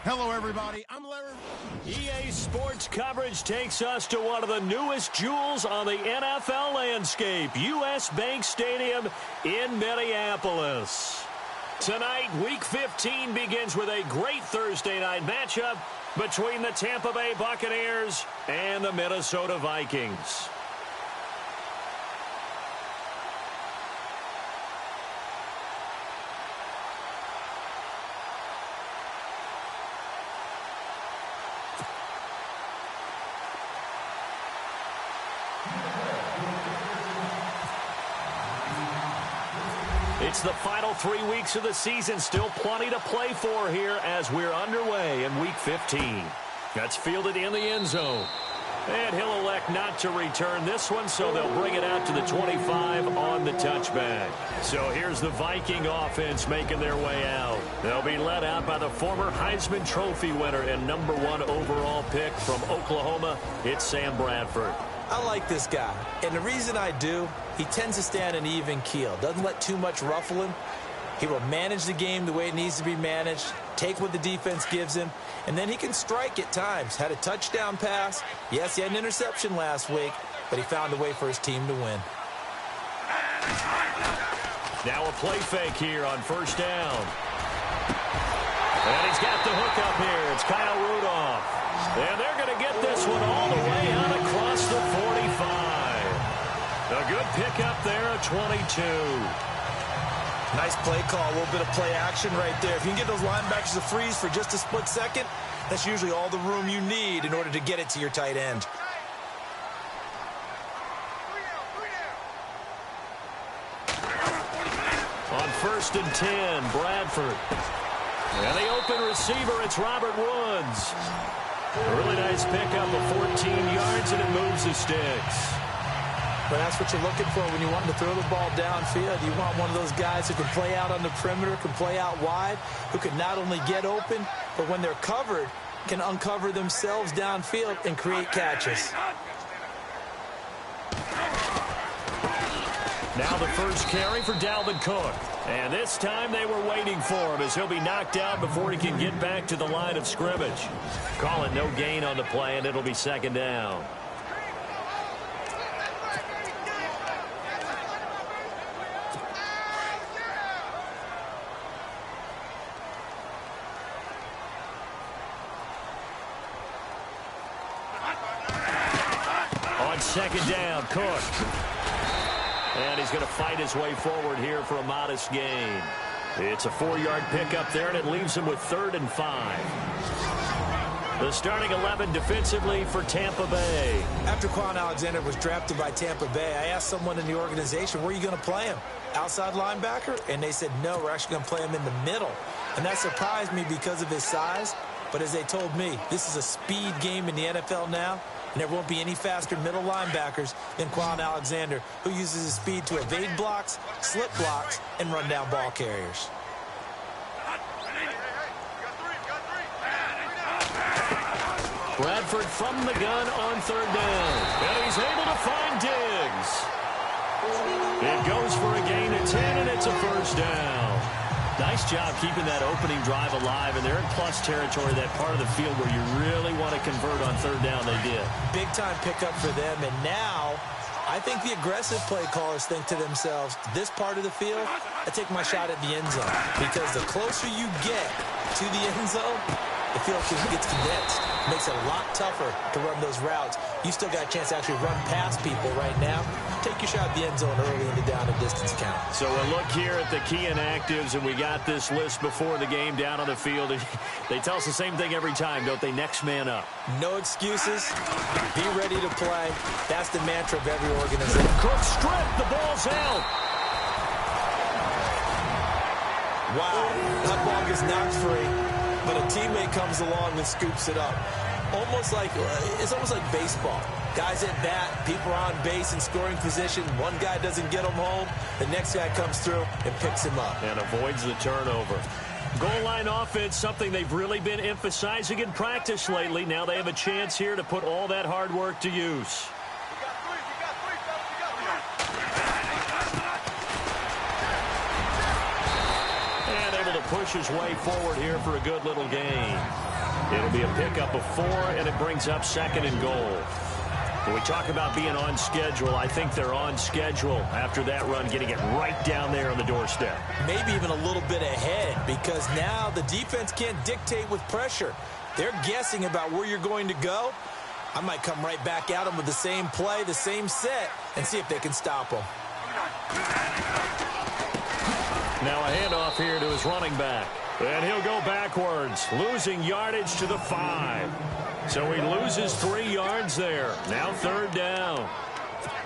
Hello, everybody. I'm Larry. EA Sports coverage takes us to one of the newest jewels on the NFL landscape, U.S. Bank Stadium in Minneapolis. Tonight, Week 15 begins with a great Thursday night matchup between the Tampa Bay Buccaneers and the Minnesota Vikings. It's the final 3 weeks of the season. Still plenty to play for here as we're underway in Week 15. That's fielded in the end zone. And he'll elect not to return this one, so they'll bring it out to the 25 on the touchback. So here's the Viking offense making their way out. They'll be led out by the former Heisman Trophy winner and #1 overall pick from Oklahoma. It's Sam Bradford. I like this guy, and the reason I do, he tends to stand an even keel, doesn't let too much ruffle him. He will manage the game the way it needs to be managed, take what the defense gives him, and then he can strike at times. Had a touchdown pass. Yes, he had an interception last week, but he found a way for his team to win. Now a play fake here on first down. And he's got the hook up here. It's Kyle Rudolph. And they're going to get this one all the way out across the 45. A good pickup there at 22. Nice play call, a little bit of play action right there. If you can get those linebackers to freeze for just a split second, that's usually all the room you need in order to get it to your tight end. On 1st and 10, Bradford. And the open receiver, it's Robert Woods. A really nice pickup of 14 yards, and it moves the sticks. But that's what you're looking for when you want to throw the ball downfield. You want one of those guys who can play out on the perimeter, can play out wide, who can not only get open, but when they're covered, can uncover themselves downfield and create catches. Now the first carry for Dalvin Cook. And this time they were waiting for him as he'll be knocked out before he can get back to the line of scrimmage. Call it no gain on the play, and it'll be second down. On second down, Cook. And he's going to fight his way forward here for a modest gain. It's a 4-yard pickup there, and it leaves him with 3rd and 5. The starting 11 defensively for Tampa Bay. After Quan Alexander was drafted by Tampa Bay, I asked someone in the organization, where are you going to play him? Outside linebacker? And they said, no, we're actually going to play him in the middle. And that surprised me because of his size. But as they told me, this is a speed game in the NFL now. And there won't be any faster middle linebackers than Quan Alexander, who uses his speed to evade blocks, slip blocks, and run down ball carriers. Bradford from the gun on 3rd down. And he's able to find Diggs. It goes for a gain of 10, and it's a 1st down. Nice job keeping that opening drive alive, and they're in plus territory, that part of the field where you really want to convert on 3rd down. They did. Big-time pickup for them, and now I think the aggressive play callers think to themselves, this part of the field, I take my shot at the end zone, because the closer you get to the end zone, the field gets condensed. It makes it a lot tougher to run those routes. You still got a chance to actually run past people right now. Take your shot at the end zone early in the down and distance count. So we'll look here at the key inactives, and we got this list before the game down on the field. They tell us the same thing every time, don't they? Next man up. No excuses. Be ready to play. That's the mantra of every organization. Cook stripped. The ball's out. Wow. That ball gets knocked free, but a teammate comes along and scoops it up. It's almost like baseball. Guys at bat, people are on base in scoring position. One guy doesn't get him home. The next guy comes through and picks him up. And avoids the turnover. Goal line offense, something they've really been emphasizing in practice lately. Now they have a chance here to put all that hard work to use. push his way forward here for a good little gain. It'll be a pickup of 4, and it brings up 2nd and goal. When we talk about being on schedule, I think they're on schedule after that run, getting it right down there on the doorstep. Maybe even a little bit ahead, because now the defense can't dictate with pressure. They're guessing about where you're going to go. I might come right back at them with the same play, the same set, and see if they can stop them. Now a handoff here to his running back. And he'll go backwards, losing yardage to the 5. So he loses 3 yards there. Now 3rd down.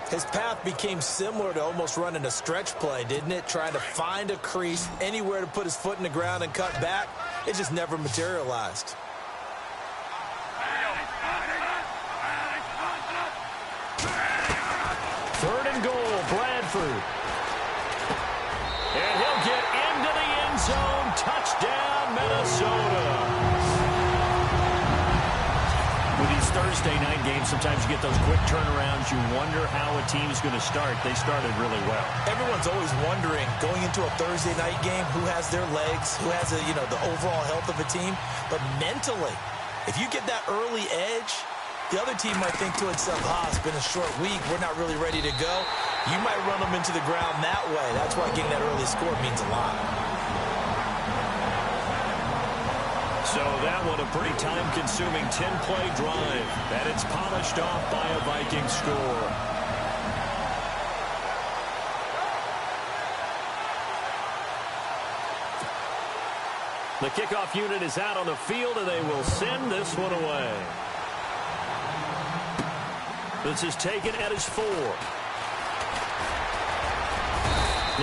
His path became similar to almost running a stretch play, didn't it? Trying to find a crease, anywhere to put his foot in the ground and cut back. It just never materialized. Third and goal, Bradford. And he'll get into the end zone. Touchdown, Minnesota. With these Thursday night games, sometimes you get those quick turnarounds. You wonder how a team's going to start. They started really well. Everyone's always wondering, going into a Thursday night game, who has their legs, who has the overall health of a team. But mentally, if you get that early edge, the other team might think to itself, it's been a short week. We're not really ready to go. You might run them into the ground that way. That's why getting that early score means a lot. So that one a pretty time-consuming 10-play drive. And it's polished off by a Viking score. The kickoff unit is out on the field, and they will send this one away. This is taken at his 4.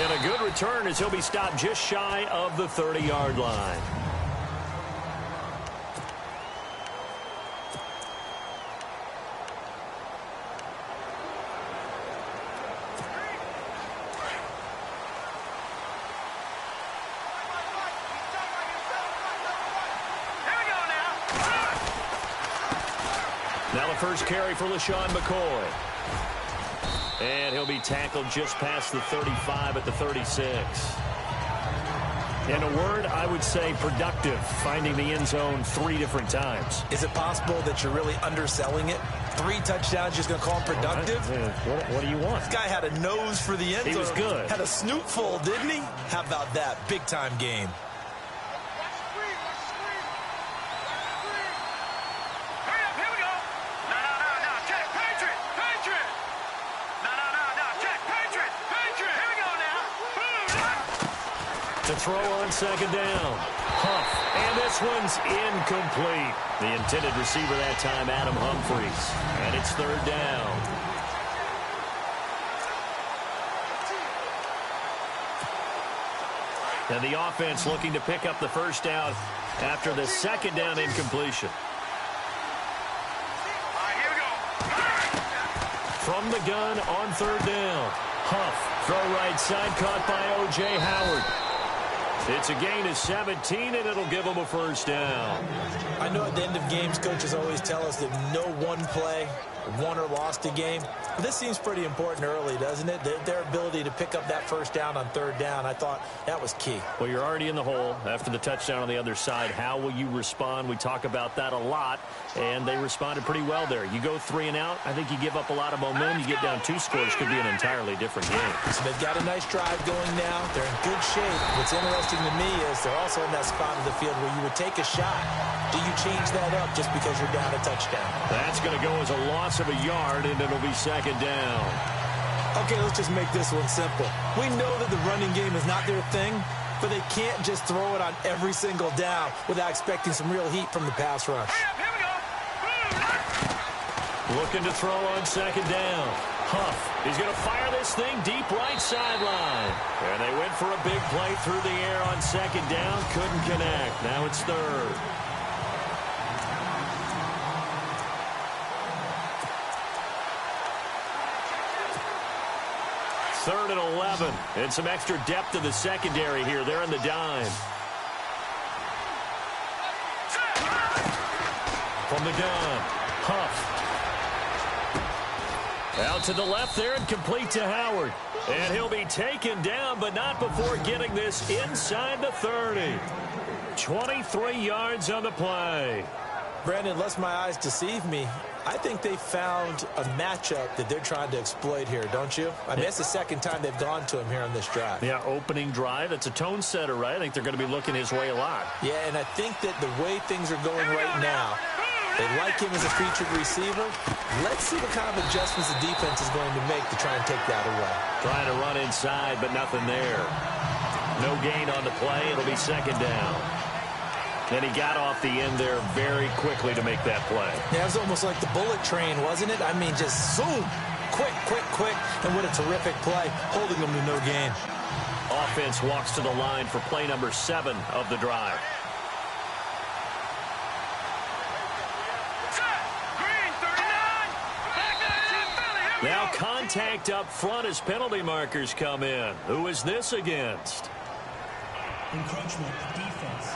And a good return as he'll be stopped just shy of the 30-yard line. Now the first carry for LaShawn McCoy. And he'll be tackled just past the 35 at the 36. In a word, I would say productive, finding the end zone 3 different times. Is it possible that you're really underselling it? 3 touchdowns, just going to call him productive? What do you want? This guy had a nose for the end zone. He was good. Had a snootful, didn't he? How about that? Big-time game. To throw on 2nd down. Huff. And this one's incomplete. The intended receiver that time, Adam Humphries. And it's 3rd down. And the offense looking to pick up the first down after the 2nd down incompletion. From the gun on 3rd down. Huff. Throw right side, caught by O.J. Howard. It's a gain of 17, and it'll give them a first down. I know at the end of games, coaches always tell us that no one play won or lost a game. But this seems pretty important early, doesn't it? Their ability to pick up that first down on 3rd down, I thought that was key. Well, you're already in the hole after the touchdown on the other side. How will you respond? We talk about that a lot, and they responded pretty well there. You go 3 and out, I think you give up a lot of momentum. You get down 2 scores, could be an entirely different game. So they've got a nice drive going now. They're in good shape. What's interesting to me is they're also in that spot of the field where you would take a shot. Do you change that up just because you're down a touchdown? That's going to go as a loss of a yard, and it'll be 2nd down. Okay, let's just make this one simple. We know that the running game is not their thing, but they can't just throw it on every single down without expecting some real heat from the pass rush. Looking to throw on 2nd down. Huff, he's going to fire this thing deep right sideline. And they went for a big play through the air on 2nd down. Couldn't connect. Now it's 3rd. Third and 11. And some extra depth to the secondary here. They're in the dime. From the gun, Huff. Out to the left there and complete to Howard. And he'll be taken down, but not before getting this inside the 30. 23 yards on the play. Brandon, unless my eyes deceive me, I think they found a matchup that they're trying to exploit here, don't you? I mean, that's the second time they've gone to him here on this drive. Yeah, opening drive. It's a tone setter, right? I think they're going to be looking his way a lot. Yeah, and I think that the way things are going right now, they like him as a featured receiver. Let's see what kind of adjustments the defense is going to make to try and take that away. Trying to run inside, but nothing there. No gain on the play. It'll be second down. And he got off the end there very quickly to make that play. Yeah, it was almost like the bullet train, wasn't it? I mean, just zoom. Quick, quick, quick. And what a terrific play, holding them to no gain. Offense walks to the line for play number 7 of the drive. Now contact up front as penalty markers come in. Who is this against? Encroachment defense.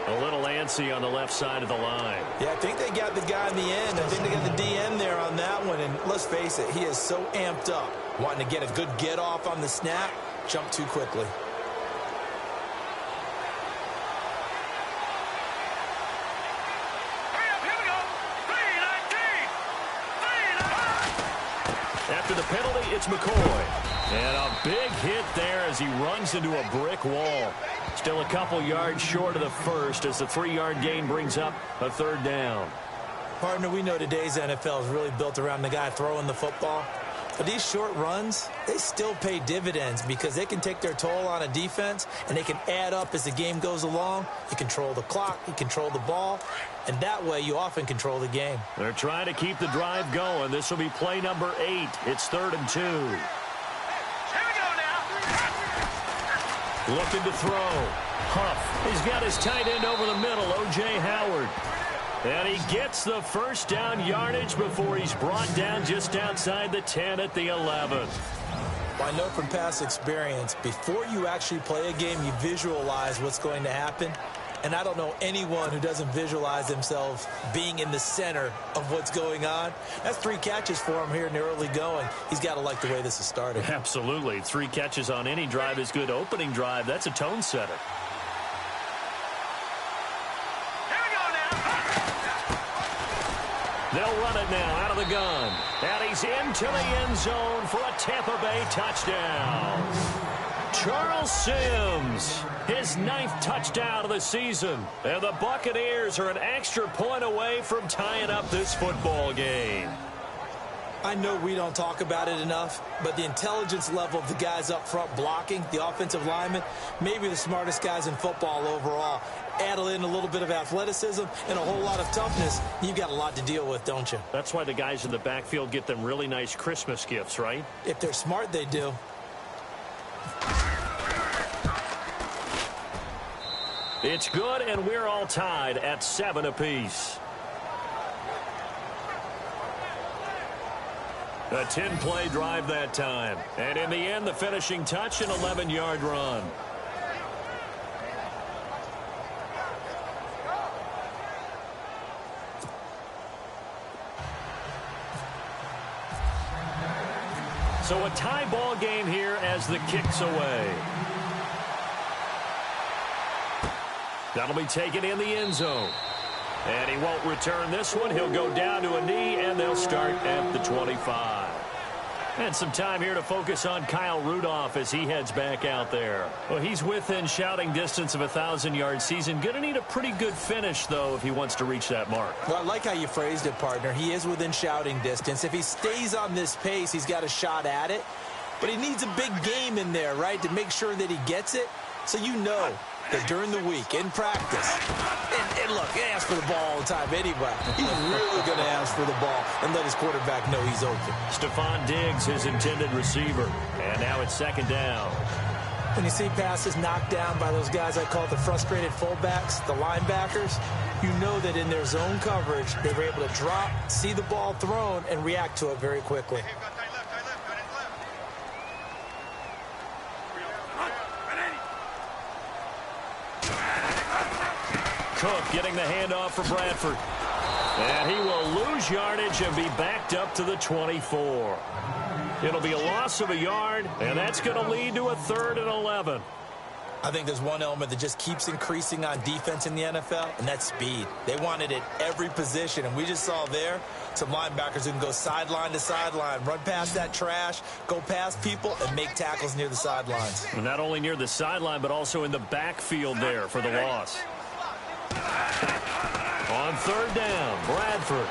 A little antsy on the left side of the line. Yeah, I think they got the guy in the end. I think they got the DN there on that one. And let's face it, he is so amped up. Wanting to get a good get off on the snap, jump too quickly. After the penalty, it's McCoy. And a big hit there as he runs into a brick wall. Still a couple yards short of the first as the 3-yard gain brings up a third down. Partner, we know today's NFL is really built around the guy throwing the football. But these short runs, they still pay dividends because they can take their toll on a defense and they can add up as the game goes along. You control the clock, you control the ball, and that way you often control the game. They're trying to keep the drive going. This will be play number 8. It's 3rd and 2. Looking to throw. Huff. He's got his tight end over the middle, O.J. Howard. And he gets the first down yardage before he's brought down just outside the 10 at the 11. Well, I know from past experience, before you actually play a game, you visualize what's going to happen. And I don't know anyone who doesn't visualize themselves being in the center of what's going on. That's 3 catches for him here in the early going. He's got to like the way this is starting. Absolutely. 3 catches on any drive is good. Opening drive, that's a tone setter. They'll run it now out of the gun. And he's into the end zone for a Tampa Bay touchdown. Charles Sims, his 9th touchdown of the season. And the Buccaneers are an extra point away from tying up this football game. I know we don't talk about it enough, but the intelligence level of the guys up front blocking, the offensive linemen, maybe the smartest guys in football overall. Add in a little bit of athleticism and a whole lot of toughness, you've got a lot to deal with, don't you? That's why the guys in the backfield get them really nice Christmas gifts, right? If they're smart, they do. It's good, and we're all tied at 7 apiece. A 10-play drive that time. And in the end, the finishing touch, an 11-yard run. So a tie ball game here as the kick's away. That'll be taken in the end zone. And he won't return this one. He'll go down to a knee, and they'll start at the 25. And some time here to focus on Kyle Rudolph as he heads back out there. Well, he's within shouting distance of a 1,000-yard season. Going to need a pretty good finish, though, if he wants to reach that mark. Well, I like how you phrased it, partner. He is within shouting distance. If he stays on this pace, he's got a shot at it. But he needs a big game in there, right, to make sure that he gets it. So you know that during the week, in practice, and look, he asks for the ball all the time anyway. He's really going to ask for the ball and let his quarterback know he's open. Stephon Diggs, his intended receiver. And now it's second down. When you see passes knocked down by those guys I call the frustrated fullbacks, the linebackers, you know that in their zone coverage, they were able to drop, see the ball thrown, and react to it very quickly. Cook getting the handoff for Bradford. And he will lose yardage and be backed up to the 24. It'll be a loss of a yard, and that's going to lead to a 3rd and 11. I think there's one element that just keeps increasing on defense in the NFL, and that's speed. They want it at every position, and we just saw there some linebackers who can go sideline to sideline, run past that trash, go past people, and make tackles near the sidelines. And not only near the sideline, but also in the backfield there for the loss. On 3rd down, Bradford.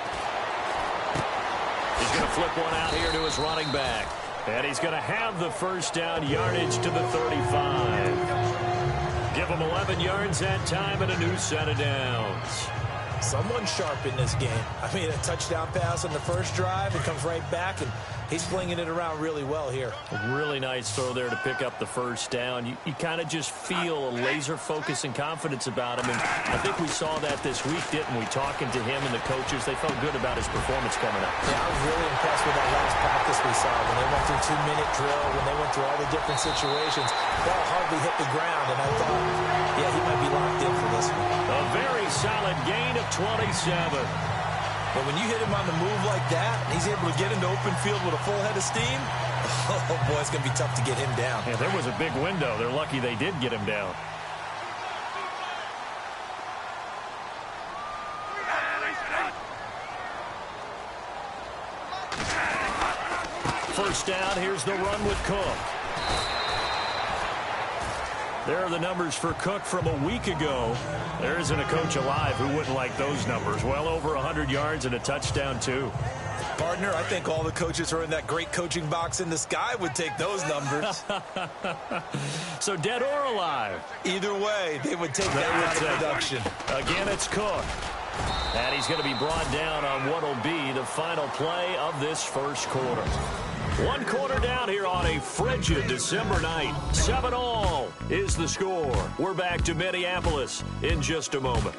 He's going to flip one out here to his running back. And he's going to have the first down, yardage to the 35. Give him 11 yards that time and a new set of downs. Someone sharp in this game. I mean, a touchdown pass on the first drive. It comes right back, and he's flinging it around really well here. A really nice throw there to pick up the first down. You kind of just feel a laser focus and confidence about him. And I think we saw that this week, didn't we? Talking to him and the coaches, they felt good about his performance coming up. Yeah, I was really impressed with that last practice we saw when they went through 2-minute drill, when they went through all the different situations. Ball hardly hit the ground, and I thought, yeah, he might be locked in for this one. A very solid gain of 27. But when you hit him on the move like that, and he's able to get into open field with a full head of steam, oh, boy, it's going to be tough to get him down. Yeah, there was a big window. They're lucky they did get him down. First down, here's the run with Cook. There are the numbers for Cook from a week ago. There isn't a coach alive who wouldn't like those numbers. Well over 100 yards and a touchdown, too. Partner, I think all the coaches who are in that great coaching box in the sky would take those numbers. So dead or alive? Either way, they would take that kind of production. Again, it's Cook. And he's going to be brought down on what will be the final play of this first quarter. 1 quarter down here on a frigid December night. 7-all is the score. We're back to Minneapolis in just a moment.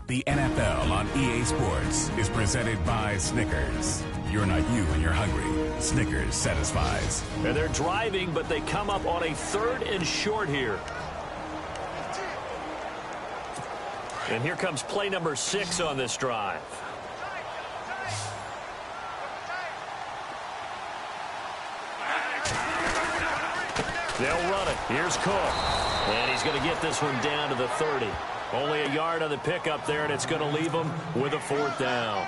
The NFL on EA Sports is presented by Snickers. You're not you when you're hungry. Snickers satisfies. And they're driving, but they come up on a 3rd and short here. And here comes play number 6 on this drive. They'll run it. Here's Cook. And he's going to get this one down to the 30. Only a yard on the pickup there, and it's going to leave him with a 4th down.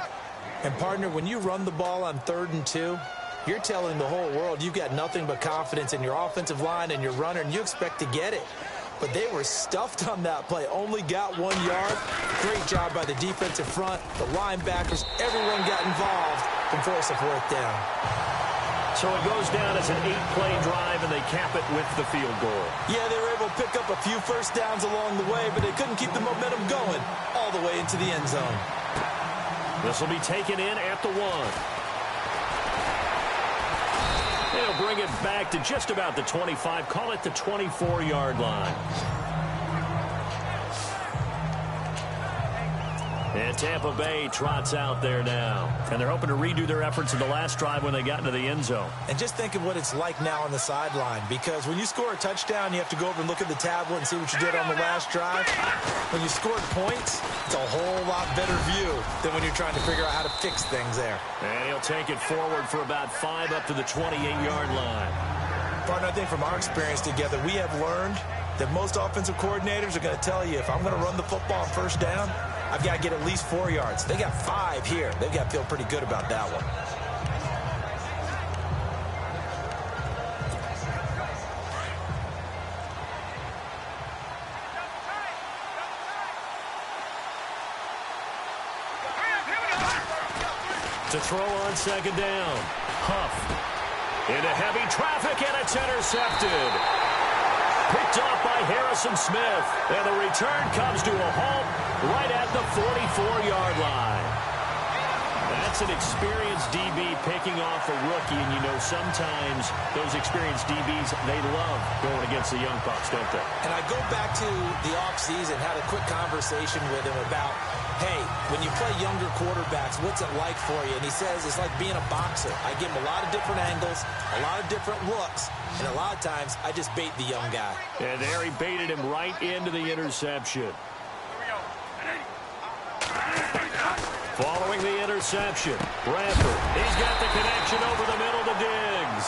And, partner, when you run the ball on 3rd and 2, you're telling the whole world you've got nothing but confidence in your offensive line and your runner, and you expect to get it. But they were stuffed on that play. Only got 1 yard. Great job by the defensive front. The linebackers, everyone got involved and forced a 4th down. So it goes down as an 8-play drive, and they cap it with the field goal. Yeah, they were able to pick up a few first downs along the way, but they couldn't keep the momentum going all the way into the end zone. This will be taken in at the 1. They'll bring it back to just about the 25. Call it the 24-yard line. And Tampa Bay trots out there now. And they're hoping to redo their efforts in the last drive when they got into the end zone. And just think of what it's like now on the sideline, because when you score a touchdown, you have to go over and look at the tablet and see what you did on the last drive. When you scored points, it's a whole lot better view than when you're trying to figure out how to fix things there. And he'll take it forward for about 5 up to the 28-yard line. Partner, I think from our experience together, we have learned that most offensive coordinators are going to tell you, if I'm going to run the football on first down, I've got to get at least 4 yards. They got 5 here. They've got to feel pretty good about that one. To throw on 2nd down. Huff. Into heavy traffic, and it's intercepted. Picked off by Harrison Smith. And the return comes to a halt right at the 44-yard line. That's an experienced DB picking off a rookie, and you know sometimes those experienced DBs, they love going against the young pucks, don't they? And I go back to the offseason, had a quick conversation with him about, hey, when you play younger quarterbacks, what's it like for you? And he says it's like being a boxer. I give him a lot of different angles, a lot of different looks, and a lot of times I just bait the young guy. And there he baited him right into the interception. Following the interception, Bradford, he's got the connection over the middle to Diggs.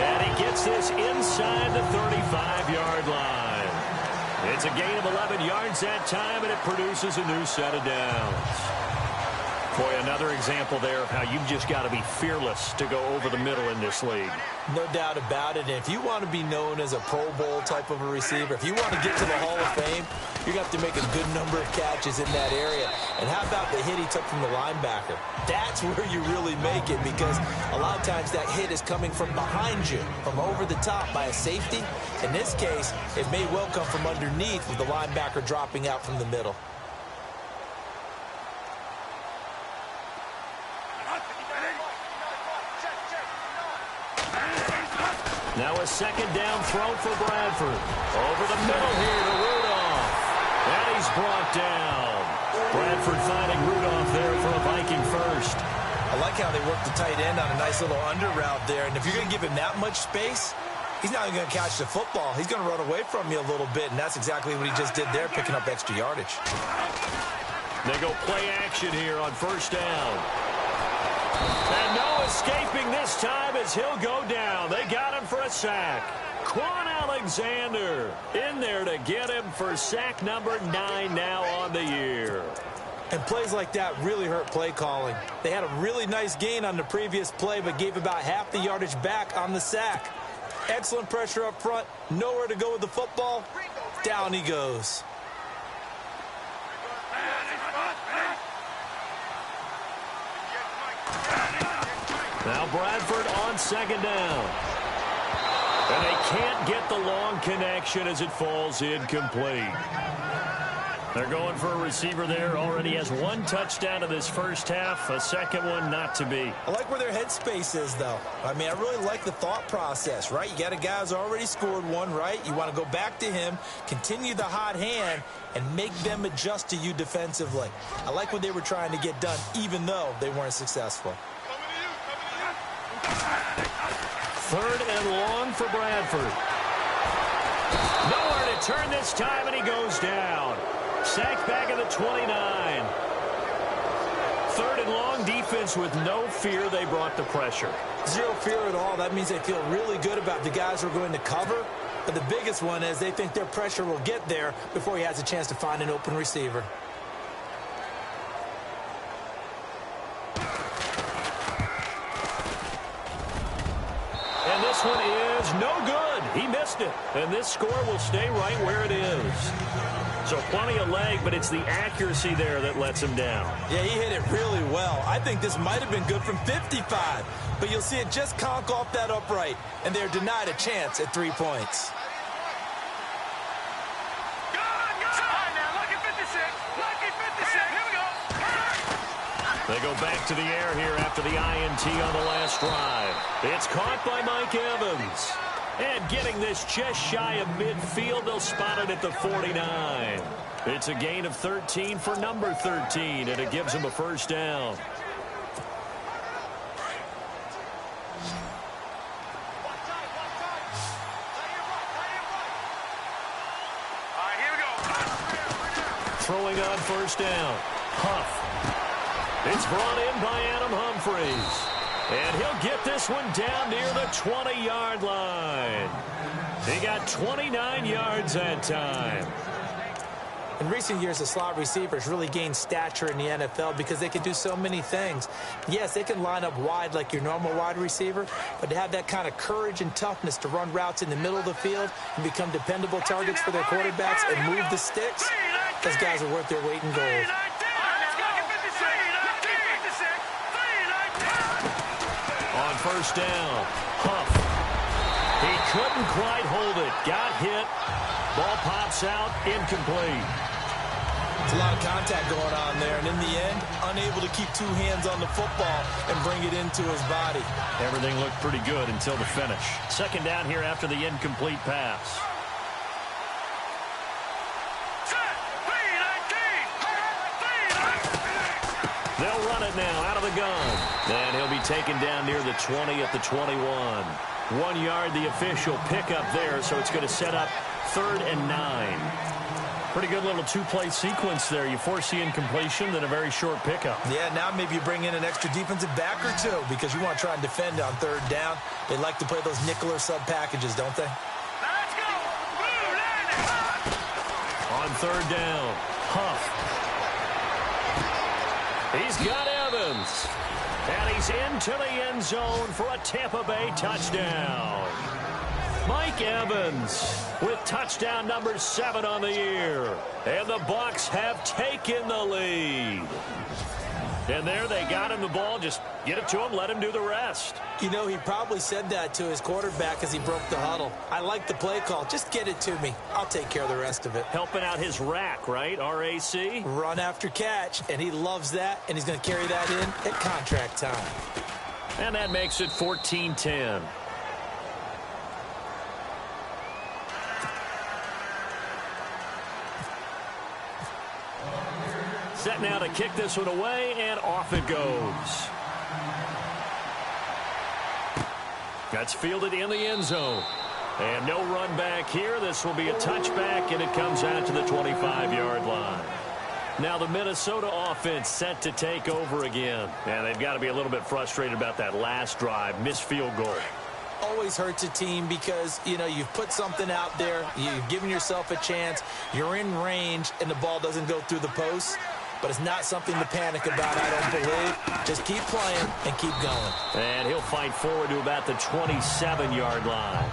And he gets this inside the 35-yard line. It's a gain of 11 yards that time, and it produces a new set of downs. Boy, another example there of how you've just got to be fearless to go over the middle in this league. No doubt about it. And if you want to be known as a Pro Bowl type of a receiver, if you want to get to the Hall of Fame, you're going to have to make a good number of catches in that area. And how about the hit he took from the linebacker? That's where you really make it, because a lot of times that hit is coming from behind you, from over the top by a safety. In this case, it may well come from underneath with the linebacker dropping out from the middle. Now a second down throw for Bradford. Over the middle here to Rudolph. And he's brought down. Bradford finding Rudolph there for a Viking first. I like how they work the tight end on a nice little under route there. And if you're going to give him that much space, he's not even going to catch the football. He's going to run away from you a little bit, and that's exactly what he just did there, picking up extra yardage. They go play action here on first down. And no escaping this time as he'll go down. They got him for a sack. Quan Alexander in there to get him for sack number 9 now on the year. And plays like that really hurt play calling. They had a really nice gain on the previous play, but gave about half the yardage back on the sack. Excellent pressure up front. Nowhere to go with the football. Down he goes. Now Bradford on second down. And they can't get the long connection as it falls incomplete. They're going for a receiver there. Already has 1 touchdown in this first half. A second one not to be. I like where their headspace is, though. I mean, I really like the thought process, right? You got a guy who's already scored one, right? You want to go back to him, continue the hot hand, and make them adjust to you defensively. I like what they were trying to get done, even though they weren't successful. 3rd and long for Bradford. Nowhere to turn this time, and he goes down. Sacked back at the 29. 3rd and long, defense with no fear. They brought the pressure. Zero fear at all. That means they feel really good about the guys who are going to cover. But the biggest one is they think their pressure will get there before he has a chance to find an open receiver. And this one is no good. He missed it. And this score will stay right where it is. So plenty of leg, but it's the accuracy there that lets him down. Yeah, he hit it really well. I think this might have been good from 55. But you'll see it just conk off that upright. And they're denied a chance at 3 points. They go back to the air here after the INT on the last drive. It's caught by Mike Evans. And getting this just shy of midfield, they'll spot it at the 49. It's a gain of 13 for number 13, and it gives them a first down. Throwing on first down. Huff. It's brought in by Adam Humphries. And he'll get this one down near the 20-yard line. He got 29 yards that time. In recent years, the slot receivers really gained stature in the NFL because they can do so many things. Yes, they can line up wide like your normal wide receiver, but to have that kind of courage and toughness to run routes in the middle of the field and become dependable targets for their quarterbacks and move the sticks, those guys are worth their weight in gold. On first down, Huff. He couldn't quite hold it. Got hit. Ball pops out, incomplete. It's a lot of contact going on there, and in the end, unable to keep two hands on the football and bring it into his body. Everything looked pretty good until the finish. Second down here after the incomplete pass. They'll run it now out of the gun. And he'll be taken down near the 20 at the 21. 1 yard, the official pickup there, so it's going to set up 3rd and 9. Pretty good little two-play sequence there. You force the incompletion, then a very short pickup. Yeah, now maybe you bring in an extra defensive back or two because you want to try and defend on 3rd down. They like to play those nickel or sub packages, don't they? Let's go! On 3rd down, Huff. He's got Evans. And he's into the end zone for a Tampa Bay touchdown. Mike Evans with touchdown number 7 on the year. And the Bucs have taken the lead. And there they got him the ball. Just get it to him, let him do the rest. You know, he probably said that to his quarterback as he broke the huddle. I like the play call. Just get it to me. I'll take care of the rest of it. Helping out his rack, right? RAC? Run after catch, and he loves that, and he's going to carry that in at contract time. And that makes it 14-10. Set now to kick this one away, and off it goes. That's fielded in the end zone. And no run back here. This will be a touchback, and it comes out to the 25-yard line. Now the Minnesota offense set to take over again. And they've got to be a little bit frustrated about that last drive. Missed field goal. Always hurts a team because, you know, you've put something out there. You've given yourself a chance. You're in range, and the ball doesn't go through the post. But it's not something to panic about, I don't believe. Just keep playing and keep going. And he'll fight forward to about the 27-yard line.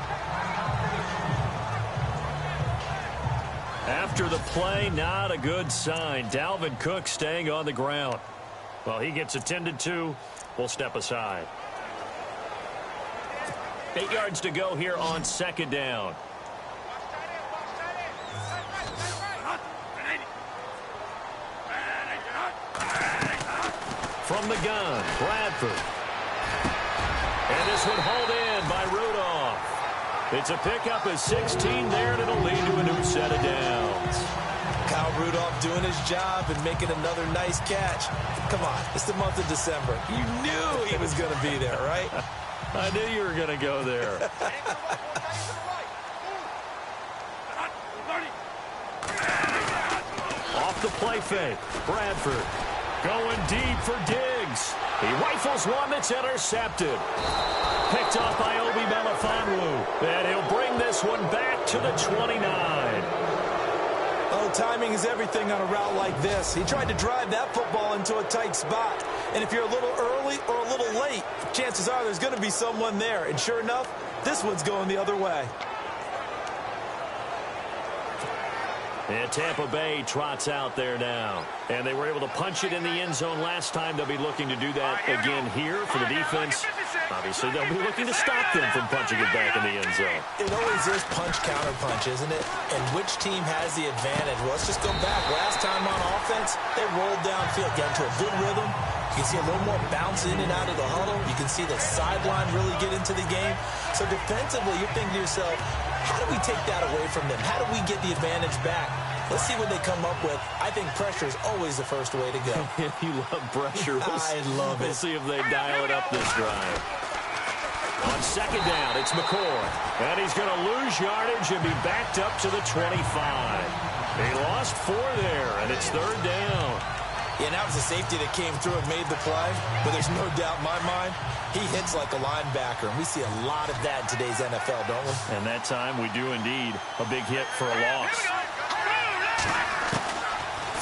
After the play, not a good sign. Dalvin Cook staying on the ground. Well, he gets attended to. We'll step aside. 8 yards to go here on 2nd down. From the gun, Bradford. And this one hauled in by Rudolph. It's a pickup of 16 there, and it'll lead to a new set of downs. Kyle Rudolph doing his job and making another nice catch. Come on, it's the month of December. You knew he was going to be there, right? I knew you were going to go there. Off the play fake, Bradford. Going deep for Diggs. He rifles one that's intercepted. Picked off by Obi Melifonwu. And he'll bring this one back to the 29. Oh, timing is everything on a route like this. He tried to drive that football into a tight spot. And if you're a little early or a little late, chances are there's going to be someone there. And sure enough, this one's going the other way. And Tampa Bay trots out there now. And they were able to punch it in the end zone last time. They'll be looking to do that again here for the defense. Obviously, they'll be looking to stop them from punching it back in the end zone. It always is punch-counter-punch, isn't it? And which team has the advantage? Well, let's just go back. Last time on offense, they rolled downfield, got into a good rhythm. You can see a little more bounce in and out of the huddle. You can see the sideline really get into the game. So defensively, you're thinking to yourself, how do we take that away from them? How do we get the advantage back? Let's see what they come up with. I think pressure is always the first way to go. You love pressure. I love it. We'll see if they dial it up this drive. On 2nd down, it's McCoy. And he's going to lose yardage and be backed up to the 25. He lost 4 there, and it's 3rd down. Yeah, that was a safety that came through and made the play. But there's no doubt in my mind, he hits like a linebacker. And we see a lot of that in today's NFL, don't we? And that time we do indeed. A big hit for a loss.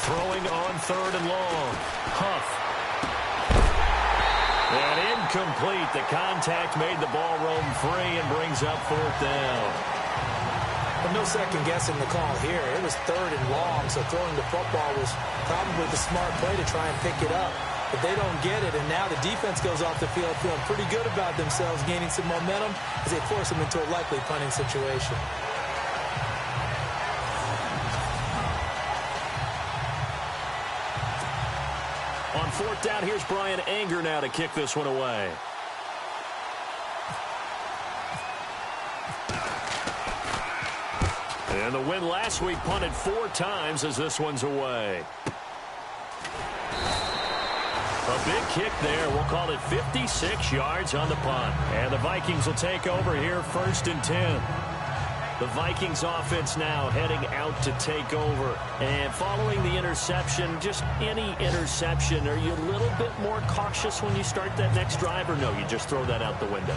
Throwing on 3rd and long. Huff. And incomplete. The contact made the ball roam free and brings up 4th down. But no second guessing the call here. It was 3rd and long, so throwing the football was probably the smart play to try and pick it up. But they don't get it, and now the defense goes off the field feeling pretty good about themselves, gaining some momentum as they force them into a likely punting situation. fourth down. Here's Brian Anger now to kick this one away. And the win last week punted 4 times as this one's away. A big kick there. We'll call it 56 yards on the punt. And the Vikings will take over here, 1st and 10. The Vikings offense now heading out to take over. And following the interception, just any interception, are you a little bit more cautious when you start that next drive, or no, you just throw that out the window?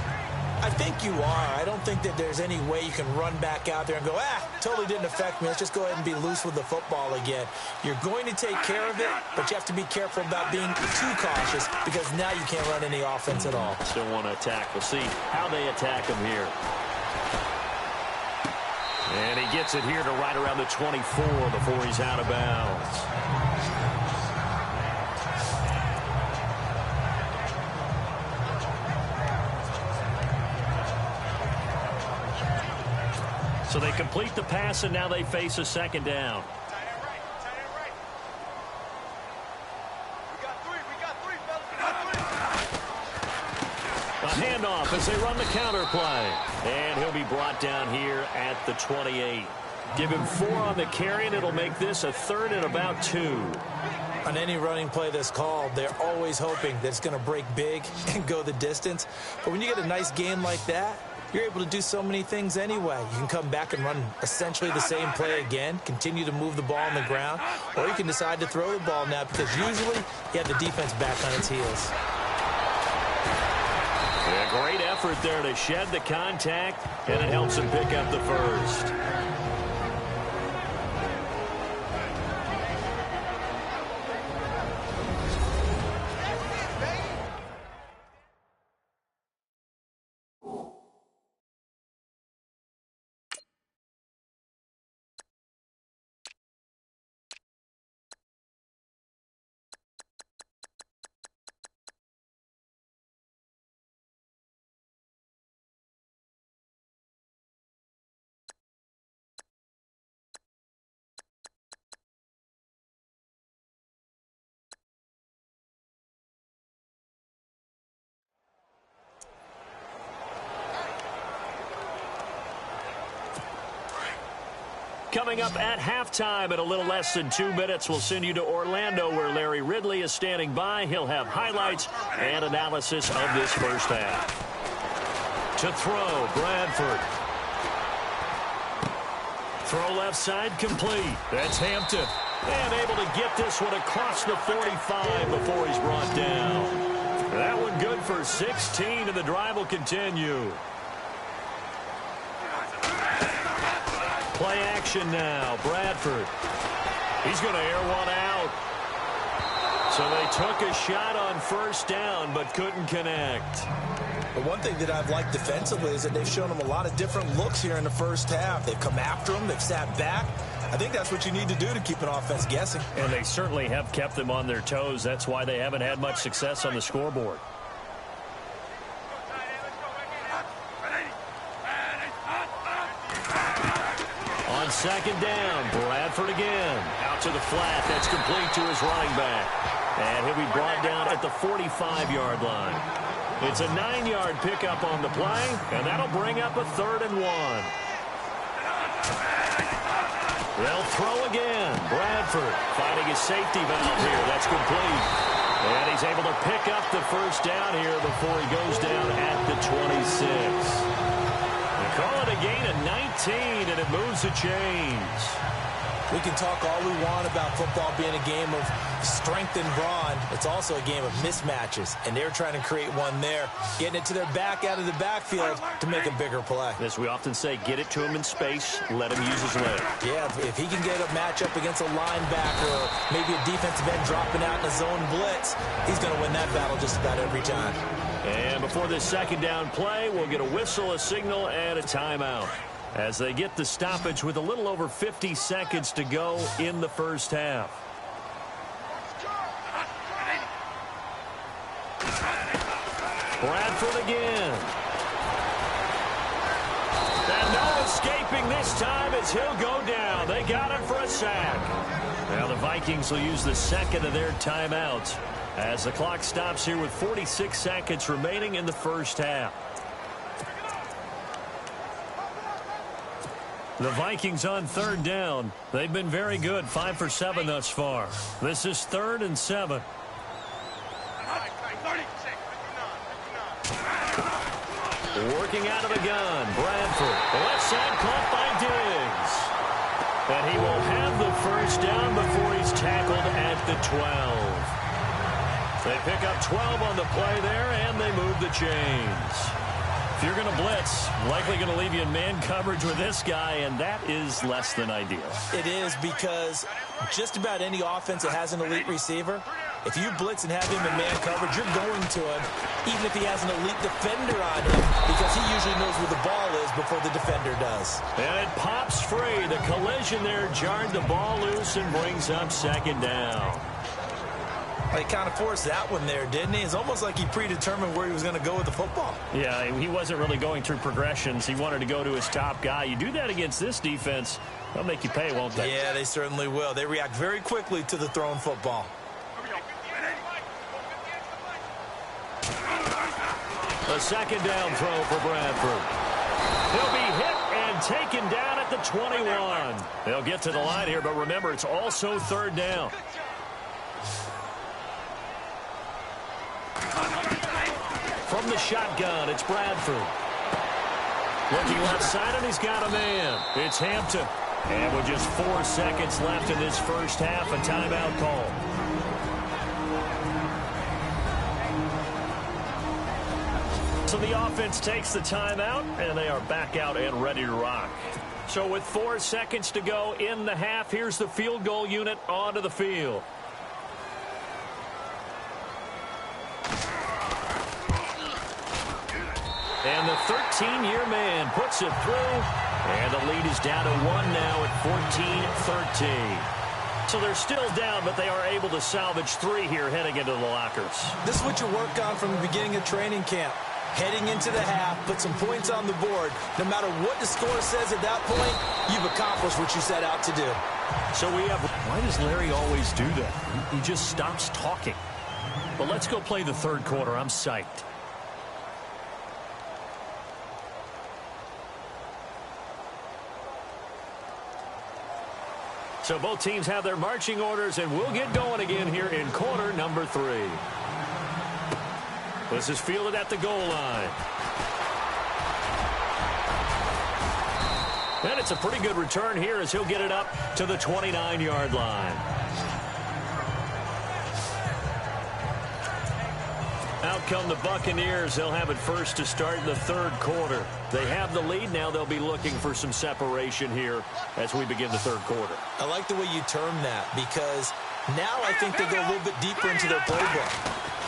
I think you are. I don't think that there's any way you can run back out there and go, totally didn't affect me. Let's just go ahead and be loose with the football again. You're going to take care of it, but you have to be careful about being too cautious because now you can't run any offense at all. Still want to attack. We'll see how they attack him here. And he gets it here to right around the 24 before he's out of bounds. So they complete the pass, and now they face a 2nd down. A handoff as they run the counter play. And he'll be brought down here at the 28. Give him 4 on the carry, and it'll make this a 3rd and about 2. On any running play that's called, they're always hoping that it's going to break big and go the distance. But when you get a nice game like that, you're able to do so many things anyway. You can come back and run essentially the same play again, continue to move the ball on the ground, or you can decide to throw the ball now because usually you have the defense back on its heels. Yeah, great effort there to shed the contact, and it helps him pick up the 1st. Coming up at halftime in a little less than 2 minutes, we'll send you to Orlando where Larry Ridley is standing by. He'll have highlights and analysis of this first half. To throw, Bradford. Throw left side complete. That's Hampton. And able to get this one across the 45 before he's brought down. That one good for 16, and the drive will continue. Play action now. Bradford. He's going to air one out. So they took a shot on 1st down but couldn't connect. The one thing that I've liked defensively is that they've shown them a lot of different looks here in the first half. They've come after them. They've sat back. I think that's what you need to do to keep an offense guessing. And they certainly have kept them on their toes. That's why they haven't had much success on the scoreboard. On 2nd down, Bradford again. Out to the flat. That's complete to his running back. And he'll be brought down at the 45-yard line. It's a 9-yard pickup on the play, and that'll bring up a 3rd and 1. They'll throw again. Bradford finding his safety valve here. That's complete. And he's able to pick up the 1st down here before he goes down at the 26. Call it a gain of 19, and it moves the chains. We can talk all we want about football being a game of strength and brawn. It's also a game of mismatches, and they're trying to create one there, getting it to their back out of the backfield to make a bigger play. As we often say, get it to him in space, let him use his leg. Yeah, if he can get a matchup against a linebacker or maybe a defensive end dropping out in a zone blitz, he's going to win that battle just about every time. And before this 2nd down play, we'll get a whistle, a signal, and a timeout as they get the stoppage with a little over 50 seconds to go in the first half. Bradford again. And no escaping this time as he'll go down. They got him for a sack. Now the Vikings will use the 2nd of their timeouts As the clock stops here with 46 seconds remaining in the first half. The Vikings on third down. They've been very good, 5 for 7 thus far. This is 3rd and 7. Working out of the gun, Bradford. Left side caught by Diggs. And he will have the first down before he's tackled at the 12. They pick up 12 on the play there, and they move the chains. If you're going to blitz, likely going to leave you in man coverage with this guy, and that is less than ideal. It is, because just about any offense that has an elite receiver, if you blitz and have him in man coverage, you're going to him, even if he has an elite defender on him, because he usually knows where the ball is before the defender does. And it pops free. The collision there jarred the ball loose and brings up 2nd down. He kind of forced that one there, didn't he? It's almost like he predetermined where he was going to go with the football. Yeah, he wasn't really going through progressions. He wanted to go to his top guy. You do that against this defense, they'll make you pay, won't they? Yeah, they certainly will. They react very quickly to the thrown football. A 2nd down throw for Bradford. He'll be hit and taken down at the 21. They'll get to the line here, but remember, it's also 3rd down. From the shotgun, it's Bradford. Looking left side, and he's got a man. It's Hampton. And with just 4 seconds left in this first half, a timeout call. So the offense takes the timeout, and they are back out and ready to rock. So with 4 seconds to go in the half, here's the field goal unit onto the field. And the 13-year man puts it through. And the lead is down to 1 now at 14-13. So they're still down, but they are able to salvage 3 here heading into the lockers. This is what you work on from the beginning of training camp. Heading into the half, put some points on the board. No matter what the score says at that point, you've accomplished what you set out to do. So we have... Why does Larry always do that? He just stops talking. But let's go play the 3rd quarter. I'm psyched. So both teams have their marching orders, and we'll get going again here in quarter number 3. This is fielded at the goal line. And it's a pretty good return here as he'll get it up to the 29-yard line. Out come the Buccaneers. They'll have it first to start the 3rd quarter. They have the lead. Now they'll be looking for some separation here as we begin the 3rd quarter. I like the way you term that, because now I think they go a little bit deeper into their playbook.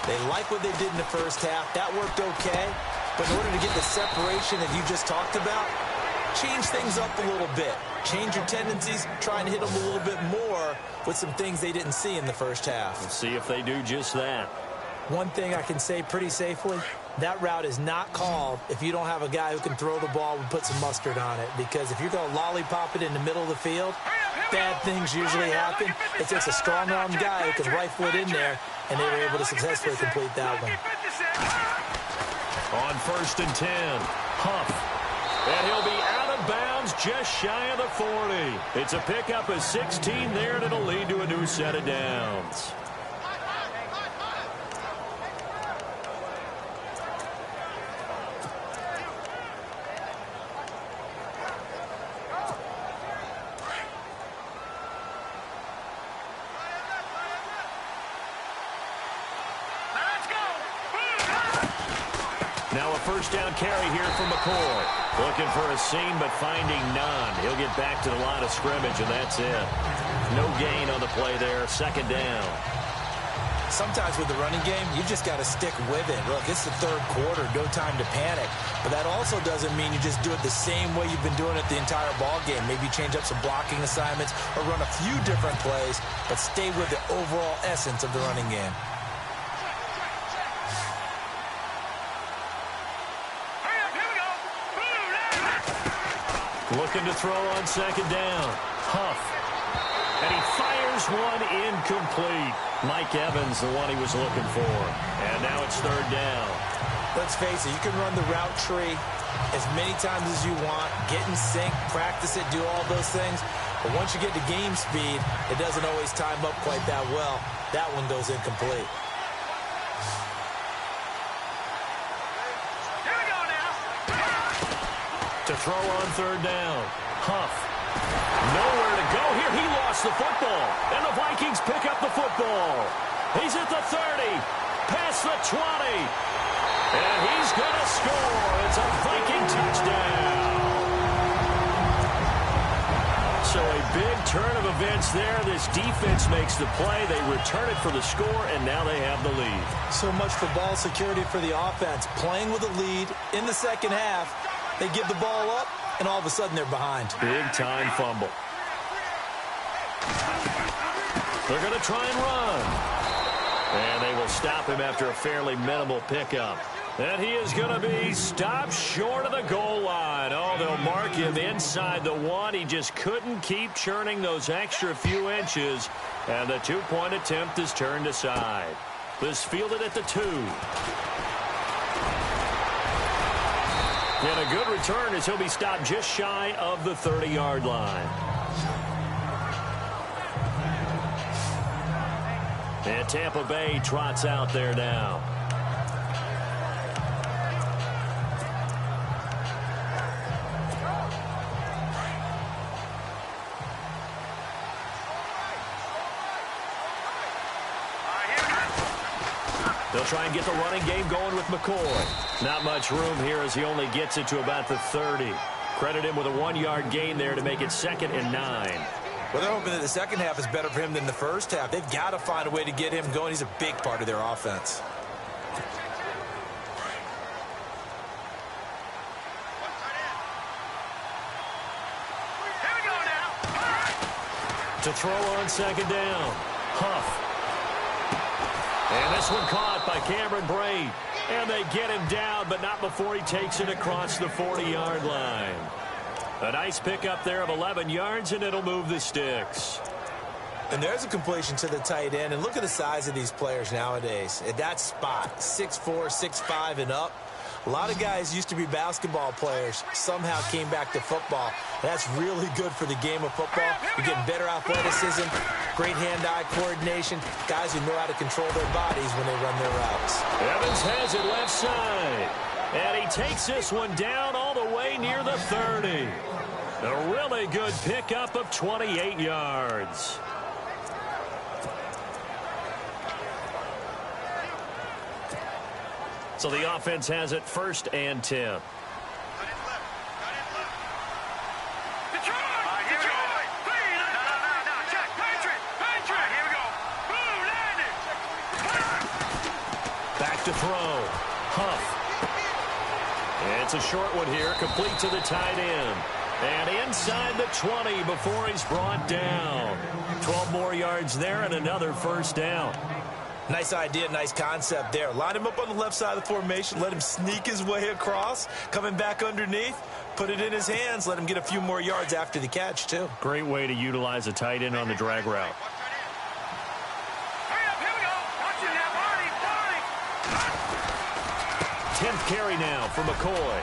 They like what they did in the first half. That worked okay. But in order to get the separation that you just talked about, change things up a little bit. Change your tendencies. Try and hit them a little bit more with some things they didn't see in the first half. Let's see if they do just that. One thing I can say pretty safely, that route is not called if you don't have a guy who can throw the ball and put some mustard on it. Because if you're going to lollipop it in the middle of the field, bad things usually happen. It takes a strong-armed guy who can rifle it in there, and they were able to successfully complete that one. On 1st and 10, Huff. And he'll be out of bounds just shy of the 40. It's a pickup of 16 there, and it'll lead to a new set of downs. Now a first down carry here from McCoy. Looking for a seam, but finding none. He'll get back to the line of scrimmage, and that's it. No gain on the play there. 2nd down. Sometimes with the running game, you just got to stick with it. Look, it's the 3rd quarter. No time to panic. But that also doesn't mean you just do it the same way you've been doing it the entire ball game. Maybe change up some blocking assignments or run a few different plays, but stay with the overall essence of the running game. Looking to throw on 2nd down. Huff. And he fires one incomplete. Mike Evans, the one he was looking for. And now it's third down. Let's face it, you can run the route tree as many times as you want, get in sync, practice it, do all those things. But once you get to game speed, it doesn't always time up quite that well. That one goes incomplete. Here we go now. To throw on third down. Huff. Nowhere to go here. He lost the football. And the Vikings pick up the football. He's at the 30. Past the 20. And he's going to score. It's a Viking touchdown. So a big turn of events there. This defense makes the play. They return it for the score, and now they have the lead. So much for ball security for the offense. Playing with a lead in the second half, they give the ball up, and all of a sudden they're behind. Big-time fumble. They're going to try and run. And they will stop him after a fairly minimal pickup. And he is going to be stopped short of the goal line. Oh, they'll mark him inside the 1. He just couldn't keep churning those extra few inches. And the two-point attempt is turned aside. This fielded at the 2. And a good return as he'll be stopped just shy of the 30-yard line. And Tampa Bay trots out there now. They'll try and get the running game going with McCoy. Not much room here as he only gets it to about the 30. Credit him with a 1-yard gain there to make it 2nd and 9. Well, they're hoping that the second half is better for him than the first half. They've got to find a way to get him going. He's a big part of their offense. Here we go now. To throw on second down. Huff. And this one caught by Cameron Brate. And they get him down, but not before he takes it across the 40-yard line. A nice pickup there of 11 yards, and it'll move the sticks. And there's a completion to the tight end. And look at the size of these players nowadays. At that spot, 6'4", 6'5", and up. A lot of guys used to be basketball players, somehow came back to football. That's really good for the game of football. You're getting better athleticism, great hand-eye coordination, guys who know how to control their bodies when they run their routes. Evans has it left side. And he takes this one down all the way near the 30. A really good pickup of 28 yards. So the offense has it 1st and 10. Back to throw. Huff. It's a short one here, complete to the tight end. And inside the 20 before he's brought down. 12 more yards there and another first down. Nice idea, nice concept there. Line him up on the left side of the formation, let him sneak his way across, coming back underneath, put it in his hands, let him get a few more yards after the catch, too. Great way to utilize a tight end on the drag route. Hurry up, here we go. Watch it now, Barney. 10th carry now for McCoy.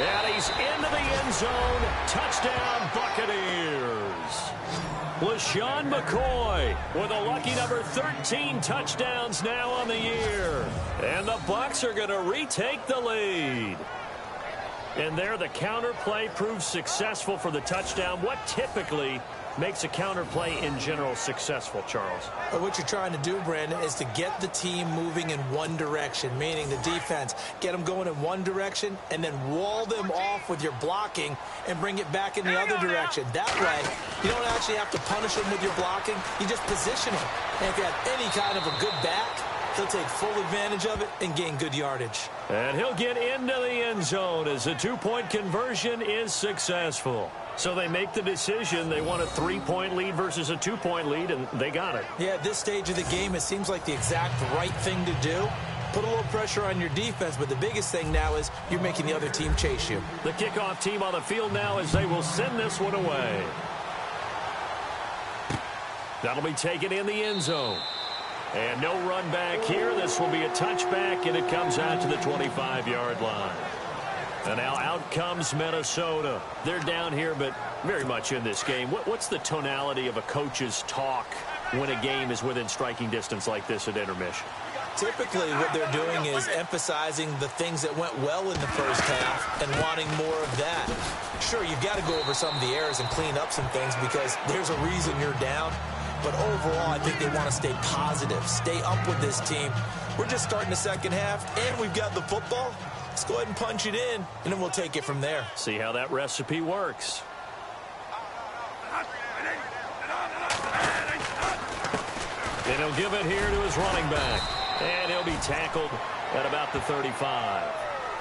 And he's into the end zone. Touchdown, Buccaneers. LaShawn McCoy with a lucky number 13 touchdowns now on the year. And the Bucs are going to retake the lead. And there the counter play proves successful for the touchdown. What typically makes a counter play in general successful, Charles? But what you're trying to do, Brandon, is to get the team moving in one direction, meaning the defense. Get them going in one direction and then wall them off with your blocking and bring it back in the other direction. That way, you don't actually have to punish them with your blocking. You just position them. And if you have any kind of a good back, he'll take full advantage of it and gain good yardage. And he'll get into the end zone as the two-point conversion is successful. So they make the decision. They want a 3-point lead versus a 2-point lead, and they got it. Yeah, at this stage of the game, it seems like the exact right thing to do. put a little pressure on your defense, but the biggest thing now is you're making the other team chase you. The kickoff team on the field now as they will send this one away. That'll be taken in the end zone. And no run back here. This will be a touchback, and it comes out to the 25-yard line. And now out comes Minnesota. They're down here, but very much in this game. What's the tonality of a coach's talk when a game is within striking distance like this at intermission? Typically, what they're doing is emphasizing the things that went well in the first half and wanting more of that. Sure, you've got to go over some of the errors and clean up some things because there's a reason you're down. But overall, I think they want to stay positive, stay up with this team. We're just starting the second half, and we've got the football. Let's go ahead and punch it in, and then we'll take it from there. See how that recipe works. And he'll give it here to his running back. And he'll be tackled at about the 35.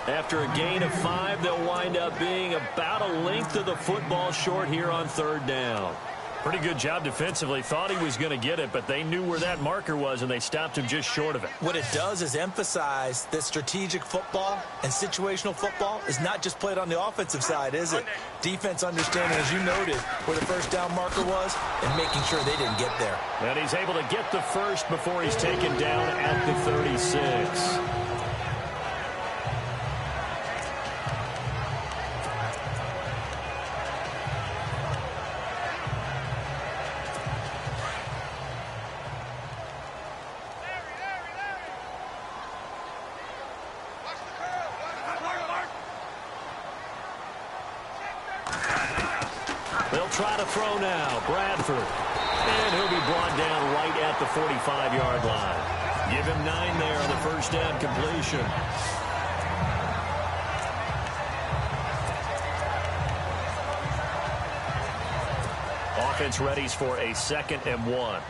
After a gain of 5, they'll wind up being about a length of the football short here on third down. Pretty good job defensively. Thought he was going to get it, but they knew where that marker was, and they stopped him just short of it. What it does is emphasize that strategic football and situational football is not just played on the offensive side, is it? Defense understanding, as you noted, where the first down marker was and making sure they didn't get there. And he's able to get the first before he's taken down at the 36. They'll try to throw now. Bradford. And he'll be brought down right at the 45-yard line. Give him 9 there on the first down completion. Offense readies for a 2nd and 1.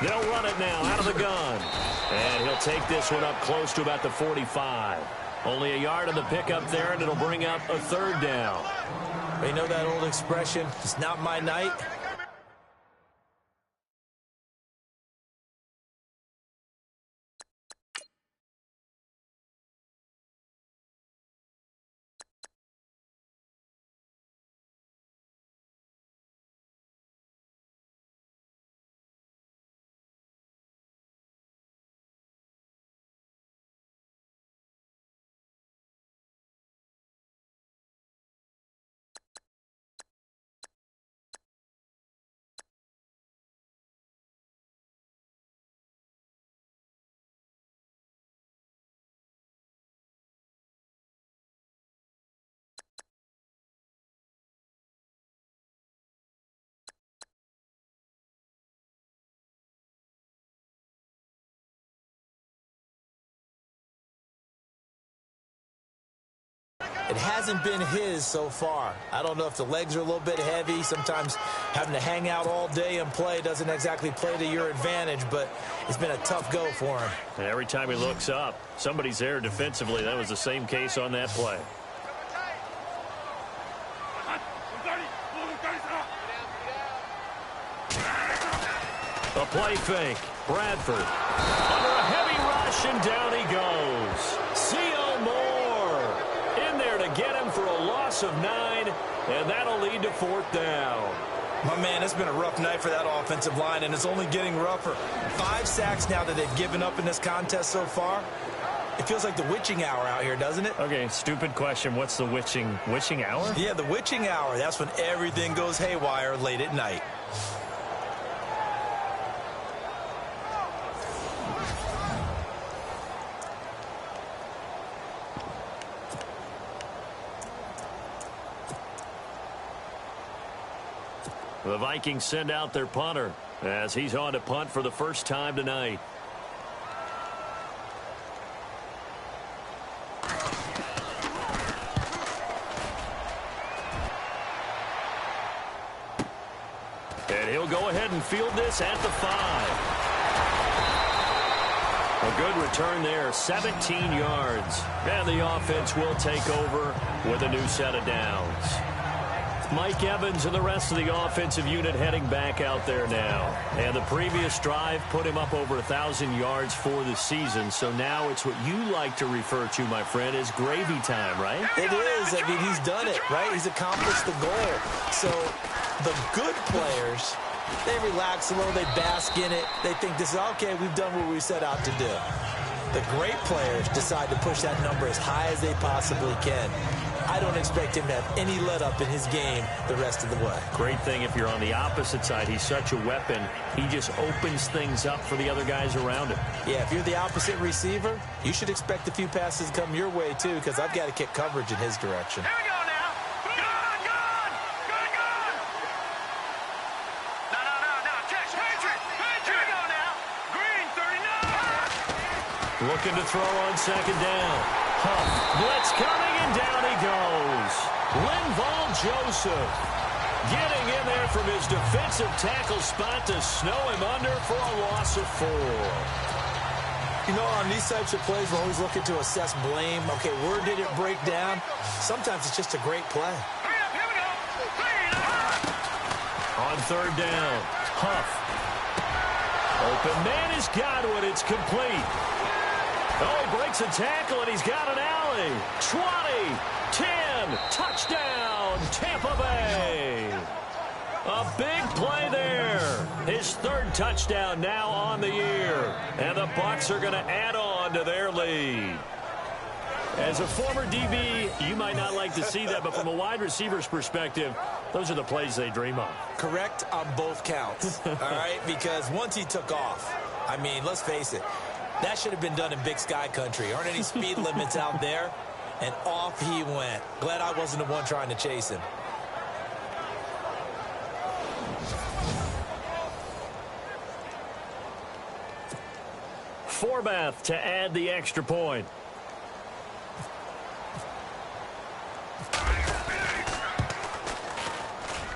They'll run it now out of the gun. And he'll take this one up close to about the 45. Only a yard on the pickup there, and it'll bring up a 3rd down. You know that old expression, it's not my night. It hasn't been his so far. I don't know if the legs are a little bit heavy. Sometimes having to hang out all day and play doesn't exactly play to your advantage, but it's been a tough go for him. And every time he looks up, somebody's there defensively. That was the same case on that play. A play fake. Bradford. Under a heavy rush, and down he goes. C.O. Moore in there to get him for a loss of 9, and that'll lead to 4th down. My man, it's been a rough night for that offensive line, and it's only getting rougher. 5 sacks now that they've given up in this contest so far. It feels like the witching hour out here, doesn't it? Okay, stupid question. What's the witching hour? Yeah, the witching hour. That's when everything goes haywire late at night. The Vikings send out their punter as he's on to punt for the first time tonight. And he'll go ahead and field this at the 5. A good return there, 17 yards. And the offense will take over with a new set of downs. Mike Evans and the rest of the offensive unit heading back out there now. And the previous drive put him up over 1,000 yards for the season. So now it's what you like to refer to, my friend, as gravy time, right? It is. I mean, he's done it, right? He's accomplished the goal. So the good players, they relax a little. They bask in it. They think this is, okay, we've done what we set out to do. The great players decide to push that number as high as they possibly can. I don't expect him to have any let-up in his game the rest of the way. Great thing if you're on the opposite side. He's such a weapon. He just opens things up for the other guys around him. Yeah, if you're the opposite receiver, you should expect a few passes to come your way, too, because I've got to kick coverage in his direction. Here we go now. Good, good. Good, good. No. Catch. Patriot. Here we go now. Green, 39. Looking to throw on second down. Huff. Blitz coming, and down he goes. Linval Joseph getting in there from his defensive tackle spot to snow him under for a loss of 4. You know, on these types of plays, we're always looking to assess blame. Okay, where did it break down? Sometimes it's just a great play. Here we go. On third down, Huff. Open man is Godwin. It's complete. Oh, he breaks a tackle, and he's got an alley. 20, 10, touchdown, Tampa Bay. A big play there. His third touchdown now on the year. And the Bucs are going to add on to their lead. As a former DB, you might not like to see that, but from a wide receiver's perspective, those are the plays they dream of. Correct on both counts, all right? Because once he took off, I mean, let's face it, that should have been done in Big Sky Country. Aren't any speed limits out there? And off he went. Glad I wasn't the one trying to chase him. Forbath to add the extra point.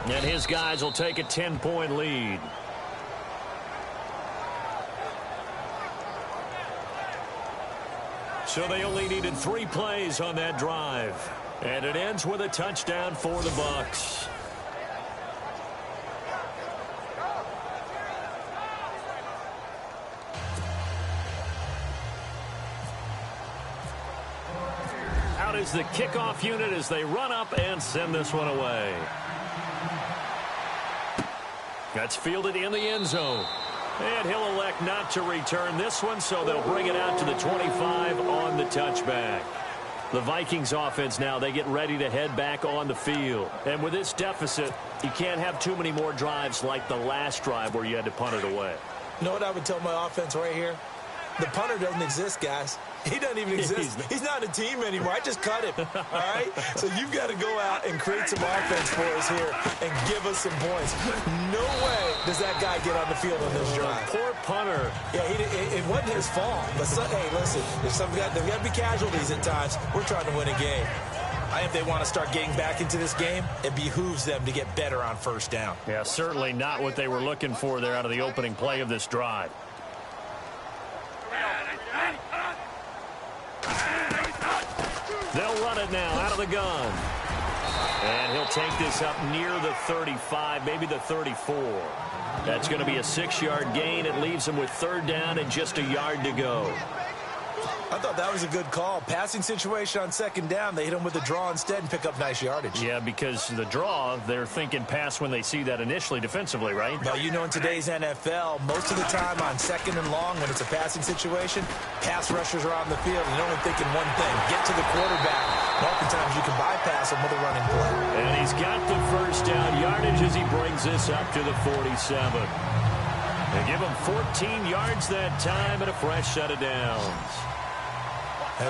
And his guys will take a 10-point lead. So they only needed 3 plays on that drive. And it ends with a touchdown for the Bucs. Out is the kickoff unit as they run up and send this one away. That's fielded in the end zone. And he'll elect not to return this one, so they'll bring it out to the 25 on the touchback. The Vikings offense now, they get ready to head back on the field. And with this deficit, you can't have too many more drives like the last drive where you had to punt it away. You know what I would tell my offense right here? The punter doesn't exist, guys. He doesn't even exist. He's not a team anymore. I just cut him, all right? So you've got to go out and create some offense for us here and give us some points. No way does that guy get on the field on this drive. Poor punter. Yeah, it wasn't his fault. But, hey, listen, there's got to be casualties at times. We're trying to win a game. If they want to start getting back into this game, it behooves them to get better on first down. Yeah, certainly not what they were looking for there out of the opening play of this drive. They'll run it now out of the gun. And he'll take this up near the 35, maybe the 34. That's going to be a 6-yard gain. It leaves him with third down and just a yard to go. I thought that was a good call. Passing situation on second down. They hit him with a draw instead and pick up nice yardage. Yeah, because the draw, they're thinking pass when they see that initially defensively, right? Well, you know, in today's NFL, most of the time on second and long, when it's a passing situation, pass rushers are on the field and they're only thinking one thing, get to the quarterback. And oftentimes you can bypass him with a running play. And he's got the first down yardage as he brings this up to the 47. They give him 14 yards that time and a fresh set of downs.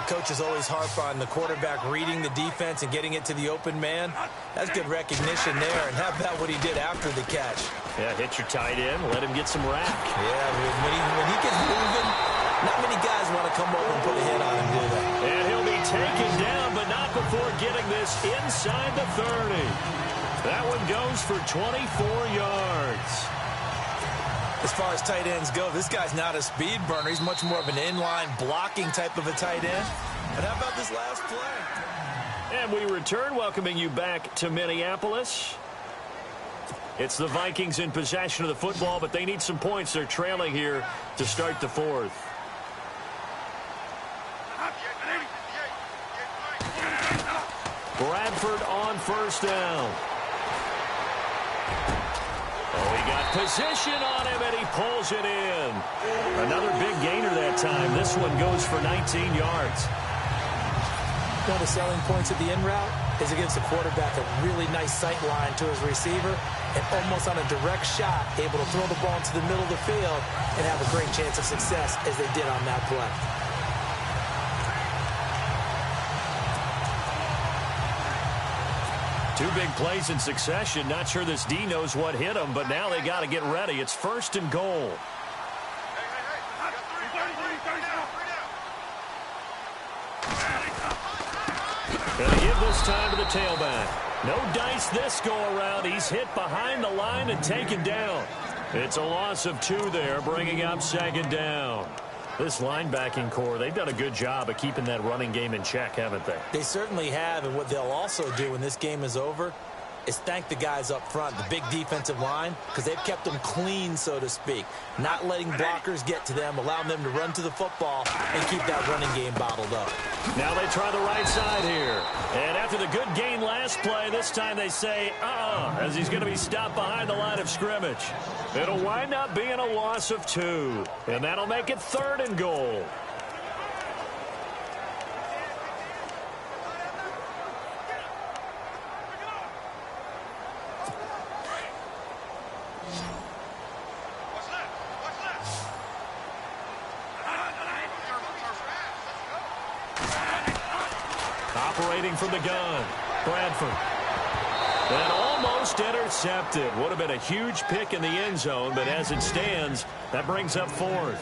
Coaches always harp on the quarterback reading the defense and getting it to the open man. That's good recognition there. And how about what he did after the catch? Yeah, hit your tight end, let him get some rack. Yeah, when he gets moving, not many guys want to come over and put a hit on him, do they? And he'll be taken down, but not before getting this inside the 30. That one goes for 24 yards. As far as tight ends go, this guy's not a speed burner. He's much more of an inline blocking type of a tight end. But how about this last play? And we return, welcoming you back to Minneapolis. It's the Vikings in possession of the football, but they need some points. They're trailing here to start the fourth. Bradford on first down. Oh, he got position on him, and he pulls it in. Another big gainer that time. This one goes for 19 yards. One of the selling points of the in route is it gives the quarterback a really nice sight line to his receiver and almost on a direct shot, able to throw the ball into the middle of the field and have a great chance of success as they did on that play. Two big plays in succession. Not sure this D knows what hit him, but now they got to get ready. It's first and goal. Gonna give this time to the tailback. No dice this go-around. He's hit behind the line and taken down. It's a loss of 2 there, bringing up second down. This linebacking core, they've done a good job of keeping that running game in check, haven't they? They certainly have, and what they'll also do when this game is over is thank the guys up front, the big defensive line, because they've kept them clean, so to speak. Not letting blockers get to them, allowing them to run to the football and keep that running game bottled up. Now they try the right side here. And after the good gain last play, this time they say, as he's going to be stopped behind the line of scrimmage. It'll wind up being a loss of 2. And that'll make it third and goal. Operating from the gun, Bradford. And almost intercepted. Would have been a huge pick in the end zone, but as it stands, that brings up fourth.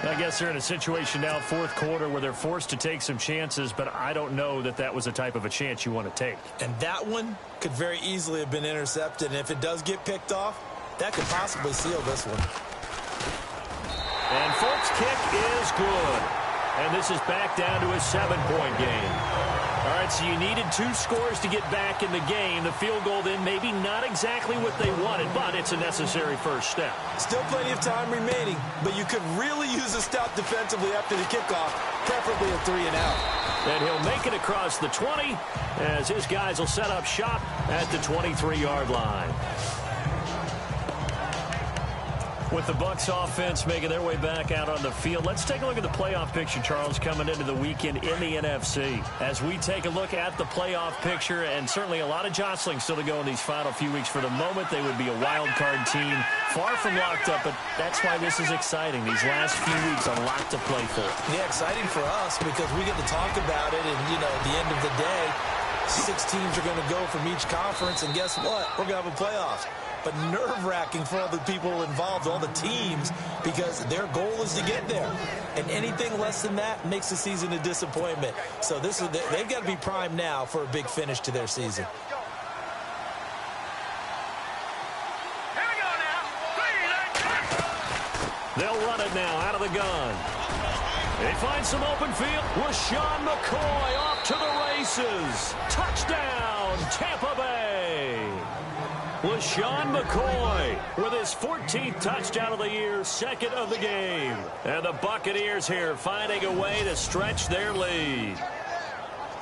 I guess they're in a situation now, fourth quarter, where they're forced to take some chances, but I don't know that that was the type of a chance you want to take. And that one could very easily have been intercepted, and if it does get picked off, that could possibly seal this one. And Folk's kick is good. And this is back down to a 7-point game. All right, so you needed 2 scores to get back in the game. The field goal then maybe not exactly what they wanted, but it's a necessary first step. Still plenty of time remaining, but you could really use a stop defensively after the kickoff, preferably a 3-and-out. And he'll make it across the 20 as his guys will set up shop at the 23-yard line. With the Bucs offense making their way back out on the field, let's take a look at the playoff picture, Charles, coming into the weekend in the NFC. As we take a look at the playoff picture, and certainly a lot of jostling still to go in these final few weeks. For the moment, they would be a wild card team, far from locked up, but that's why this is exciting. These last few weeks, a lot to play for. Yeah, exciting for us because we get to talk about it, and, at the end of the day, 6 teams are going to go from each conference, and guess what? We're going to have a playoff. But nerve-wracking for all the people involved, all the teams, because their goal is to get there. And anything less than that makes the season a disappointment. So they've got to be primed now for a big finish to their season. Here we go now. They'll run it now out of the gun. They find some open field. LaShawn McCoy off to the races. Touchdown, Tampa Bay. LaShawn McCoy with his 14th touchdown of the year, 2nd of the game. And the Buccaneers here finding a way to stretch their lead.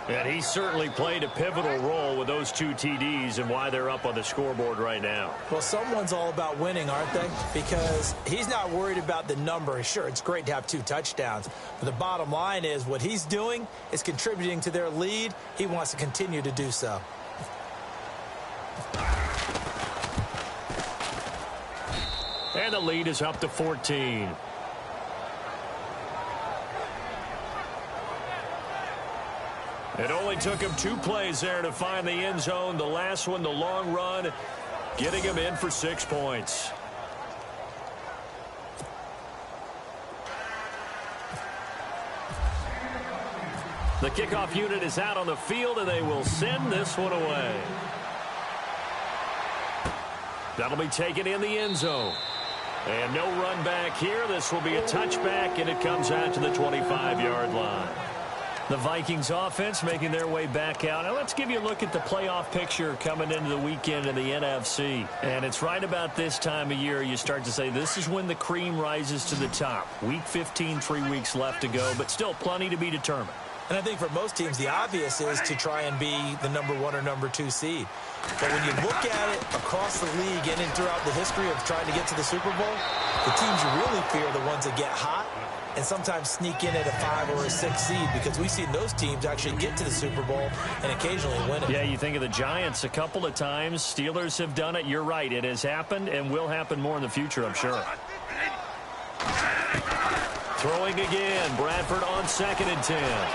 And he certainly played a pivotal role with those 2 TDs and why they're up on the scoreboard right now. Well, someone's all about winning, aren't they? Because he's not worried about the number. Sure, it's great to have 2 touchdowns. But the bottom line is what he's doing is contributing to their lead. He wants to continue to do so. And the lead is up to 14. It only took him 2 plays there to find the end zone. The last one, the long run, getting him in for 6 points. The kickoff unit is out on the field, and they will send this one away. That'll be taken in the end zone. And no run back here. This will be a touchback, and it comes out to the 25-yard line. The Vikings offense making their way back out. Now let's give you a look at the playoff picture coming into the weekend in the NFC. And it's right about this time of year you start to say this is when the cream rises to the top. Week 15, 3 weeks left to go, but still plenty to be determined. And I think for most teams, the obvious is to try and be the #1 or #2 seed. But when you look at it across the league and throughout the history of trying to get to the Super Bowl, the teams you really fear are the ones that get hot and sometimes sneak in at a 5 or a 6 seed, because we've seen those teams actually get to the Super Bowl and occasionally win it. Yeah, you think of the Giants a couple of times. Steelers have done it. You're right. It has happened and will happen more in the future, I'm sure. Throwing again. Bradford on 2nd and 10.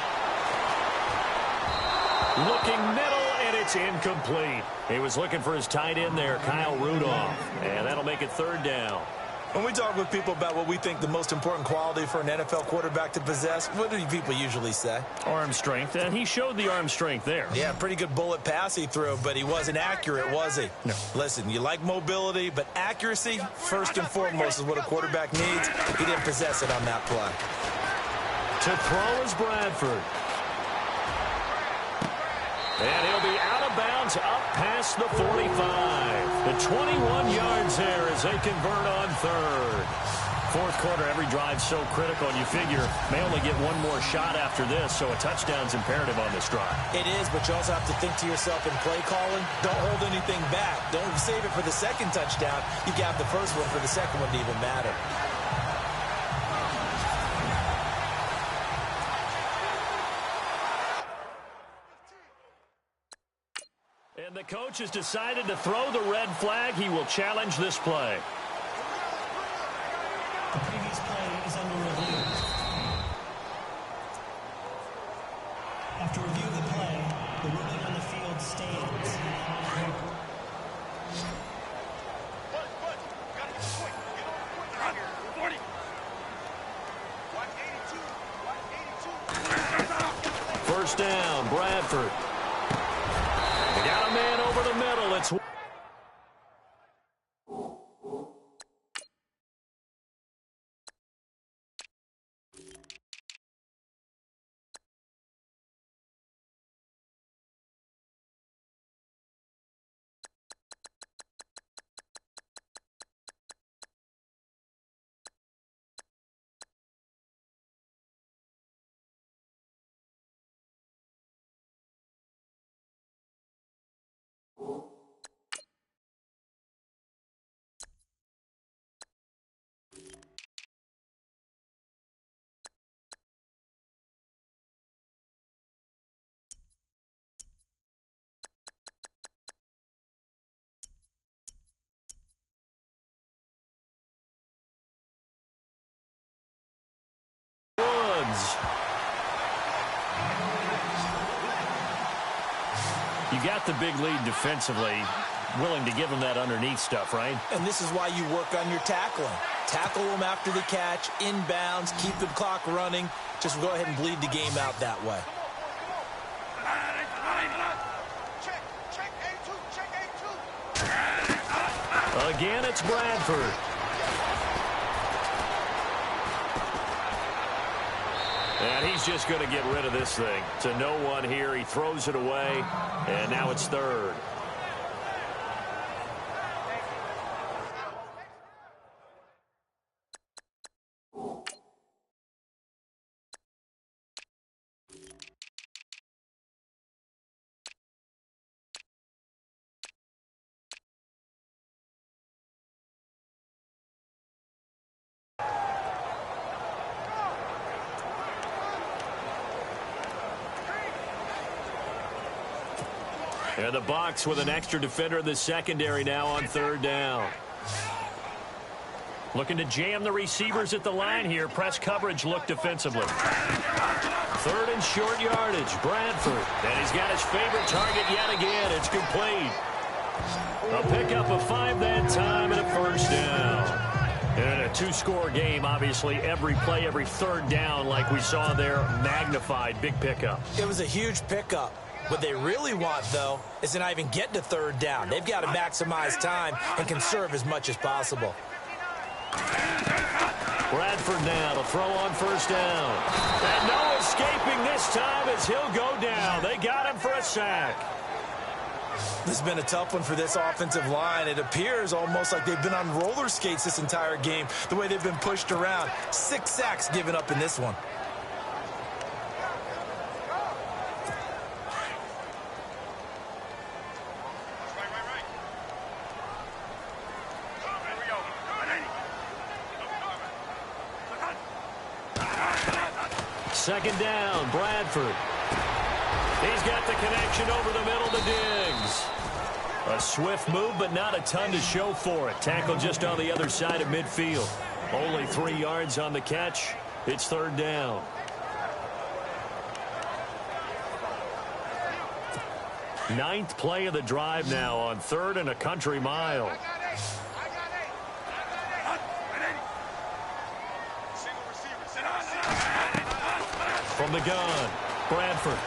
Looking middle, and it's incomplete. He was looking for his tight end there, Kyle Rudolph. And that'll make it 3rd down. When we talk with people about what we think the most important quality for an NFL quarterback to possess, what do people usually say? Arm strength, and he showed the arm strength there. Yeah, pretty good bullet pass he threw, but he wasn't accurate, was he? No. Listen, you like mobility, but accuracy, first and foremost, is what a quarterback needs. He didn't possess it on that play. To throw is Bradford. And he'll be out of bounds up past the 45. The 21 yards there as they convert on 3rd. 4th quarter, every drive so critical, and you figure may only get one more shot after this, so a touchdown's imperative on this drive. It is, but you also have to think to yourself in play calling, don't hold anything back. Don't save it for the second touchdown. You got the first one for the second one to even matter. And the coach has decided to throw the red flag. He will challenge this play. The previous play is under review. After review of the play, the ruling on the field stands. First down, Bradford. They got a man over the middle. It's you got the big lead defensively, willing to give them that underneath stuff, right? And this is why you work on your tackling. Tackle them after the catch, inbounds, keep the clock running. Just go ahead and bleed the game out that way. Again, it's Bradford. And he's just going to get rid of this thing. To no one here. He throws it away. And now it's 3rd. And the Bucs with an extra defender in the secondary now on 3rd down. Looking to jam the receivers at the line here. Press coverage look defensively. 3rd and short yardage. Bradford. And he's got his favorite target yet again. It's complete. A pickup of 5 that time and a 1st down. And a 2-score game, obviously, every play, every 3rd down, like we saw there, magnified. Big pickup. It was a huge pickup. What they really want, though, is to not even get to 3rd down. They've got to maximize time and conserve as much as possible. Bradford now to throw on first down. And no escaping this time as he'll go down. They got him for a sack. This has been a tough one for this offensive line. It appears almost like they've been on roller skates this entire game, the way they've been pushed around. 6 sacks given up in this one. Second down, Bradford. He's got the connection over the middle to Diggs. A swift move, but not a ton to show for it. Tackle just on the other side of midfield. Only 3 yards on the catch. It's third down. Ninth play of the drive now on 3rd and a country mile. From the gun, Bradford.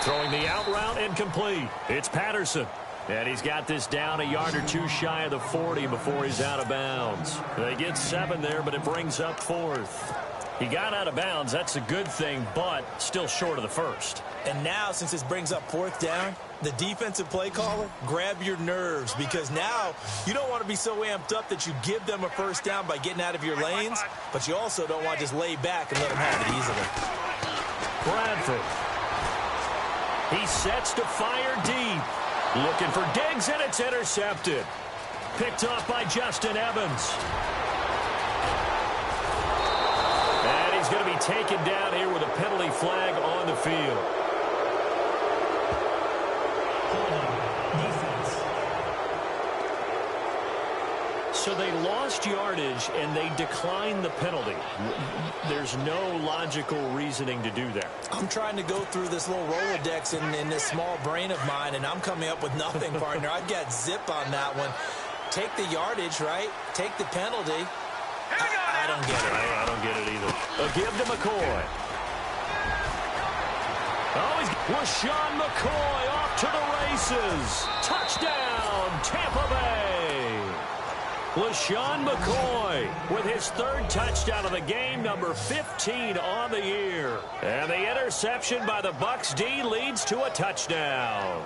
Throwing the out route incomplete. It's Patterson. And he's got this down a yard or 2 shy of the 40 before he's out of bounds. They get 7 there, but it brings up 4th. He got out of bounds. That's a good thing, but still short of the first. And now, since this brings up 4th down, the defensive play caller, grab your nerves, because now you don't want to be so amped up that you give them a first down by getting out of your lanes, but you also don't want to just lay back and let them have it easily. Bradford. He sets to fire deep. Looking for Diggs, and it's intercepted. Picked off by Justin Evans. And he's going to be taken down here with a penalty flag on the field. So they lost yardage, and they declined the penalty. There's no logical reasoning to do that. I'm trying to go through this little Rolodex in this small brain of mine, and I'm coming up with nothing, partner. I've got zip on that one. Take the yardage, right? Take the penalty. I don't get it. I don't get it either. A give to McCoy. Oh, he's LaShawn McCoy off to the races. Touchdown, Tampa Bay. LaShawn McCoy with his 3rd touchdown of the game, number 15 on the year. And the interception by the Bucs D leads to a touchdown.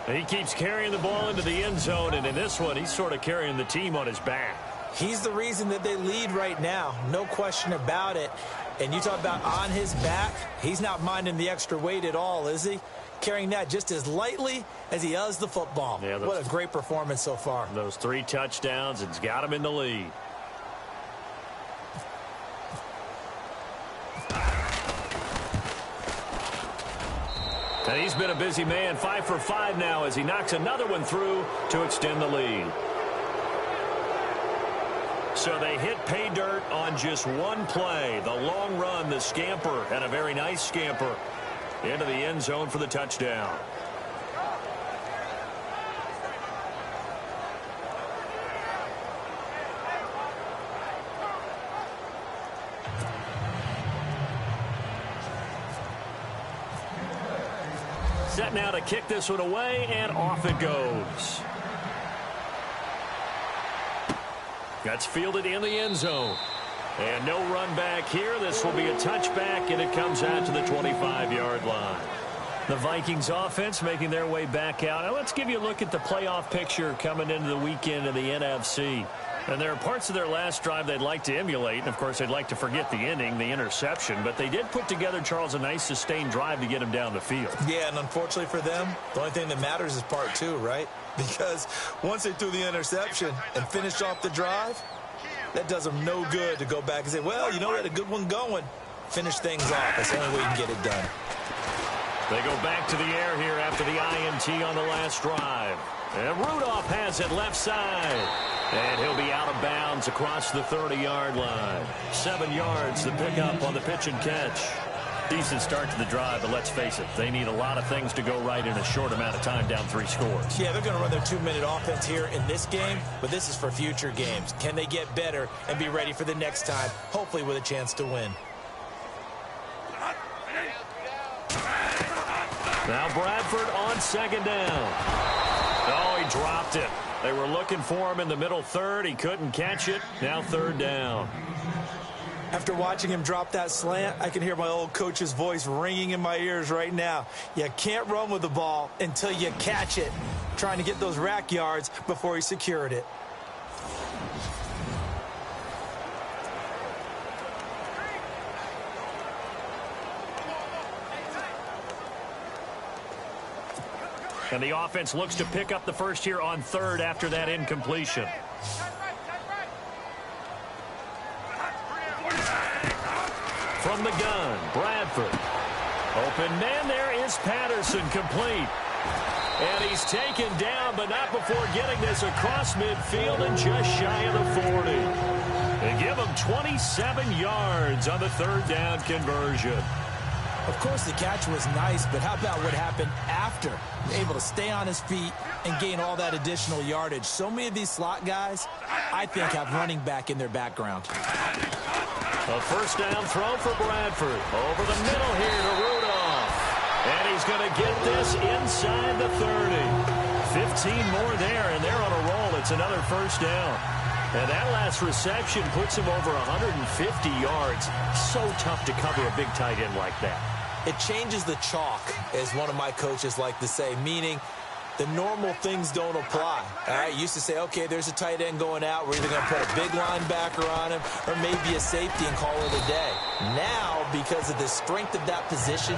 He keeps carrying the ball into the end zone, and in this one, he's sort of carrying the team on his back. He's the reason that they lead right now, no question about it. And you talk about on his back, he's not minding the extra weight at all, is he? Carrying that just as lightly as he does the football. Yeah, what a great performance so far. Those 3 touchdowns, it's got him in the lead. And he's been a busy man, 5 for 5 now as he knocks another one through to extend the lead. So they hit pay dirt on just one play. The long run, the scamper, and a very nice scamper into the end zone for the touchdown. Set now to kick this one away, and off it goes. That's fielded in the end zone. And no run back here. This will be a touchback, and it comes out to the 25-yard line. The Vikings offense making their way back out. Now let's give you a look at the playoff picture coming into the weekend in the NFC. And there are parts of their last drive they'd like to emulate. And, of course, they'd like to forget the ending, the interception. But they did put together, Charles, a nice sustained drive to get him down the field. Yeah, and unfortunately for them, the only thing that matters is part 2, right? Because once they threw the interception and finished off the drive, that does them no good to go back and say, well, you know, we had a good one going. Finish things off. That's the only way you can get it done. They go back to the air here after the INT on the last drive. And Rudolph has it left side. And he'll be out of bounds across the 30-yard line. 7 yards to pick up on the pitch and catch. Decent start to the drive, but let's face it, they need a lot of things to go right in a short amount of time, down 3 scores. Yeah, they're going to run their 2-minute offense here in this game, but this is for future games. Can they get better and be ready for the next time, hopefully with a chance to win? Now Bradford on second down. Oh, he dropped it. They were looking for him in the middle third. He couldn't catch it. Now third down. After watching him drop that slant, I can hear my old coach's voice ringing in my ears right now. You can't run with the ball until you catch it. Trying to get those rack yards before he secured it. And the offense looks to pick up the first here on third after that incompletion. From the gun, Bradford. Open man there is Patterson, complete. And he's taken down, but not before getting this across midfield and just shy of the 40. They give him 27 yards on the third down conversion. Of course, the catch was nice, but how about what happened after? Able to stay on his feet and gain all that additional yardage. So many of these slot guys, I think, have running back in their background. A first down throw for Bradford. Over the middle here to Rudolph. And he's going to get this inside the 30. 15 more there, and they're on a roll. It's another first down. And that last reception puts him over 150 yards. So tough to cover a big tight end like that. It changes the chalk, as one of my coaches like to say, meaning the normal things don't apply. All right, used to say, okay, there's a tight end going out. We're either going to put a big linebacker on him or maybe a safety and call it a day. Now, because of the strength of that position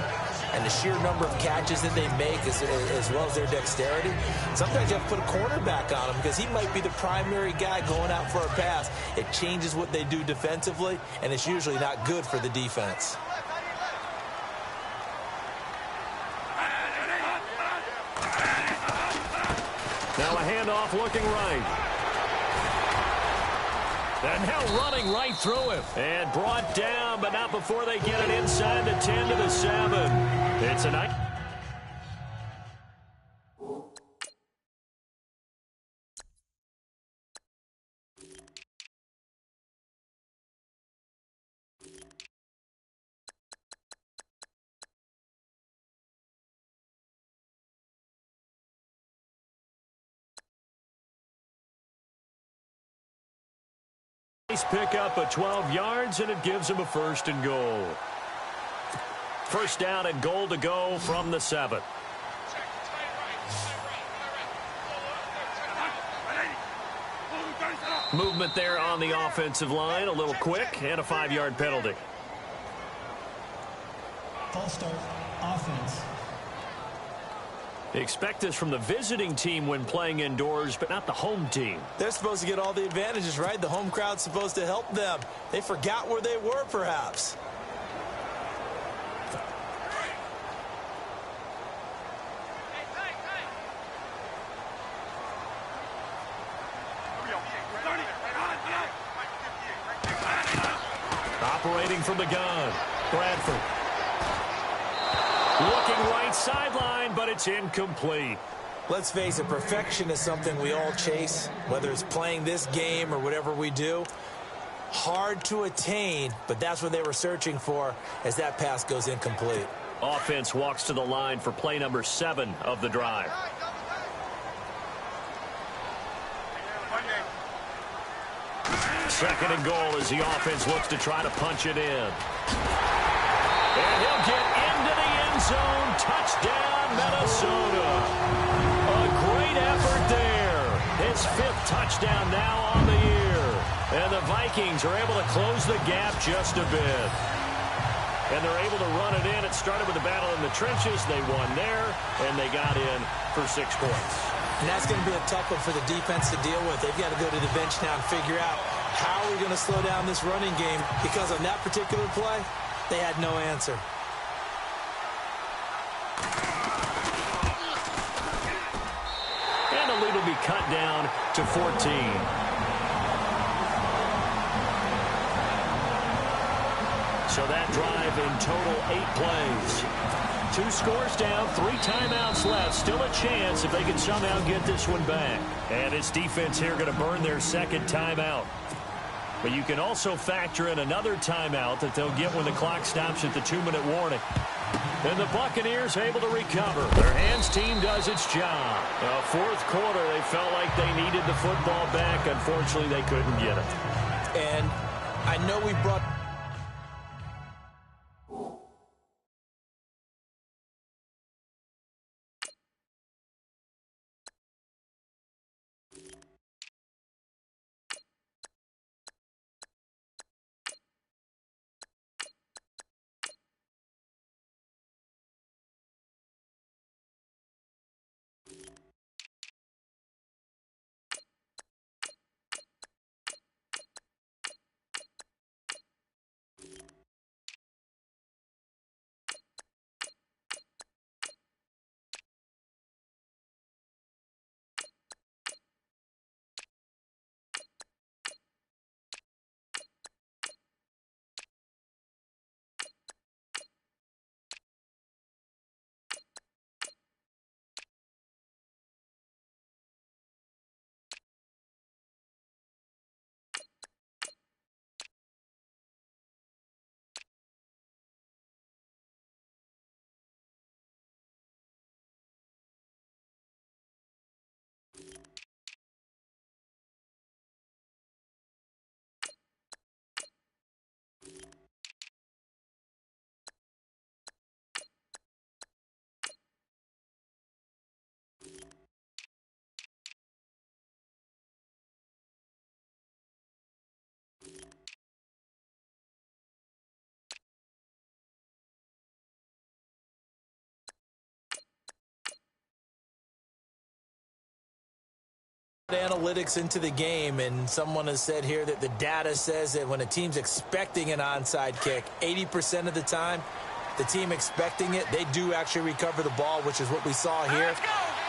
and the sheer number of catches that they make as well as their dexterity, sometimes you have to put a cornerback on him because he might be the primary guy going out for a pass. It changes what they do defensively, and it's usually not good for the defense. Now a handoff looking right. And now running right through him. And brought down, but not before they get it inside the 10 to the 7. It's a nice... pick up a 12 yards, and it gives him a first and goal. First down and goal to go from the 7. Movement there on the offensive line, a little quick, and a 5-yard penalty. False start, offense. They expect this from the visiting team when playing indoors, but not the home team. They're supposed to get all the advantages, right? The home crowd's supposed to help them. They forgot where they were, perhaps. Operating from the gun, Bradford. Looking right sideline, but it's incomplete. Let's face it, perfection is something we all chase, whether it's playing this game or whatever we do. Hard to attain, but that's what they were searching for as that pass goes incomplete. Offense walks to the line for play number 7 of the drive. Second and goal as the offense looks to try to punch it in. And he'll get into the end zone. Touchdown, Minnesota. A great effort there. His 5th touchdown now on the year. And the Vikings are able to close the gap just a bit. And they're able to run it in. It started with a battle in the trenches. They won there, and they got in for 6 points. And that's going to be a tough one for the defense to deal with. They've got to go to the bench now and figure out how are we going to slow down this running game, because on that particular play, they had no answer. And the lead will be cut down to 14. So that drive in total 8 plays. 2 scores down, 3 timeouts left. Still a chance if they can somehow get this one back. And this defense here going to burn their 2nd timeout. But you can also factor in another timeout that they'll get when the clock stops at the 2-minute warning. And the Buccaneers able to recover. Their hands team does its job. Fourth quarter, they felt like they needed the football back. Unfortunately, they couldn't get it. And I know we brought... analytics into the game, and someone has said here that the data says that when a team's expecting an onside kick, 80% of the time, the team expecting it, they do actually recover the ball, which is what we saw here.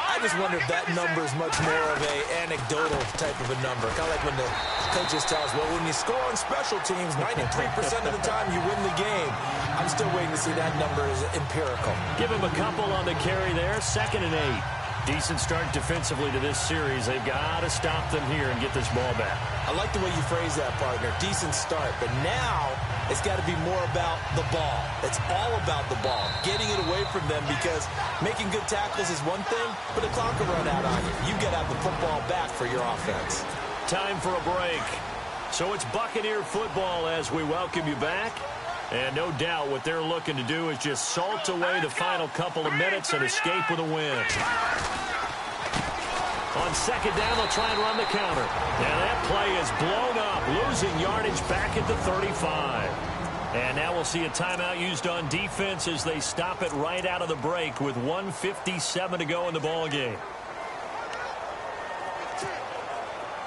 I just wonder if that number is much more of a anecdotal type of a number, kind of like when the coaches tell us, well, when you score on special teams, 93% of the time you win the game. I'm still waiting to see that number is empirical. Give him a couple on the carry there, 2nd and 8. Decent start defensively to this series. They've got to stop them here and get this ball back. I like the way you phrase that, partner. Decent start. But now it's got to be more about the ball. It's all about the ball, getting it away from them, because making good tackles is one thing, but the clock will run out on you. You got to have the football back for your offense. Time for a break. So it's Buccaneer football as we welcome you back. And no doubt what they're looking to do is just salt away the final couple of minutes and escape with a win. On 2nd down, they'll try and run the counter. And that play is blown up, losing yardage back at the 35. And now we'll see a timeout used on defense as they stop it right out of the break with 1:57 to go in the ballgame.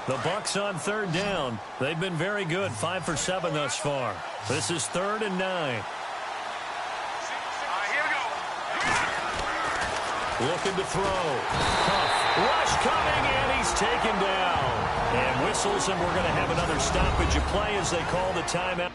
The Bucs on 3rd down. They've been very good, 5 for 7 thus far. This is 3rd and 9. Here we go. Looking to throw. Huff. Rush coming, and he's taken down. And whistles, and we're going to have another stoppage of play as they call the timeout.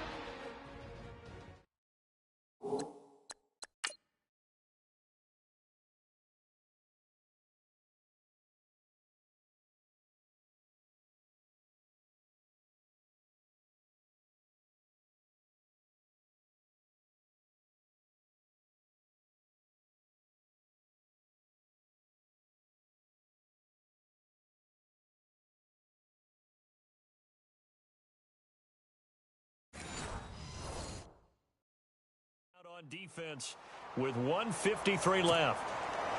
On defense with 1:53 left.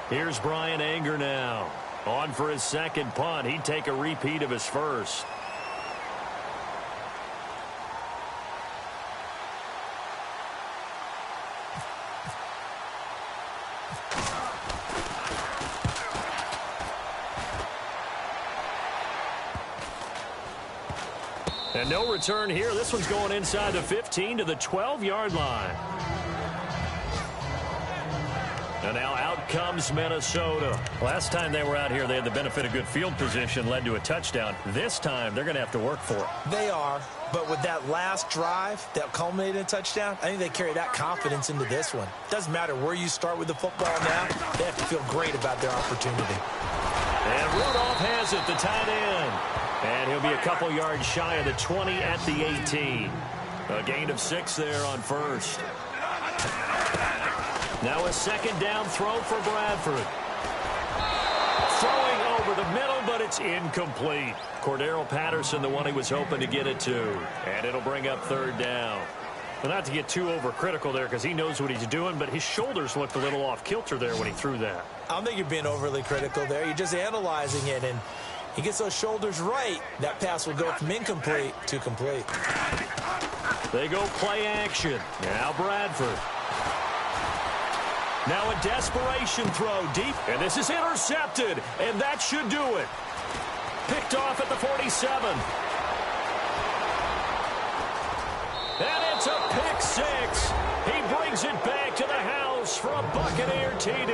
Here's Brian Anger now. On for his 2nd punt. He'd take a repeat of his first. And no return here. This one's going inside the 15 to the 12-yard line. And now out comes Minnesota. Last time they were out here, they had the benefit of good field position, led to a touchdown. This time, they're going to have to work for it. They are, but with that last drive that culminated in a touchdown, I think they carry that confidence into this one. Doesn't matter where you start with the football now, they have to feel great about their opportunity. And Rudolph has it, the tight end. And he'll be a couple yards shy of the 20 at the 18. A gain of 6 there on first. Now a second down throw for Bradford. Throwing over the middle, but it's incomplete. Cordero Patterson, the one he was hoping to get it to. And it'll bring up third down. Well, not to get too overcritical there because he knows what he's doing, but his shoulders looked a little off kilter there when he threw that. I don't think you're being overly critical there. You're just analyzing it, and he gets those shoulders right. That pass will go from incomplete to complete. They go play action. Now Bradford. Now a desperation throw deep, and this is intercepted, and that should do it. Picked off at the 47. And it's a pick six. He brings it back to the house for a Buccaneer TD.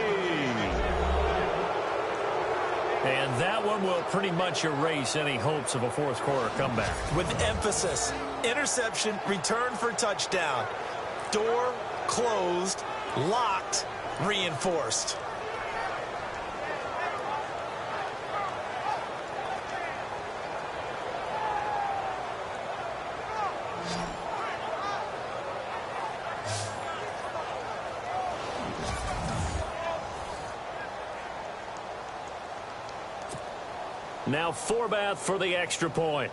And that one will pretty much erase any hopes of a fourth quarter comeback. With emphasis, interception, return for touchdown. Door closed, locked, reinforced. Now Forbath for the extra point.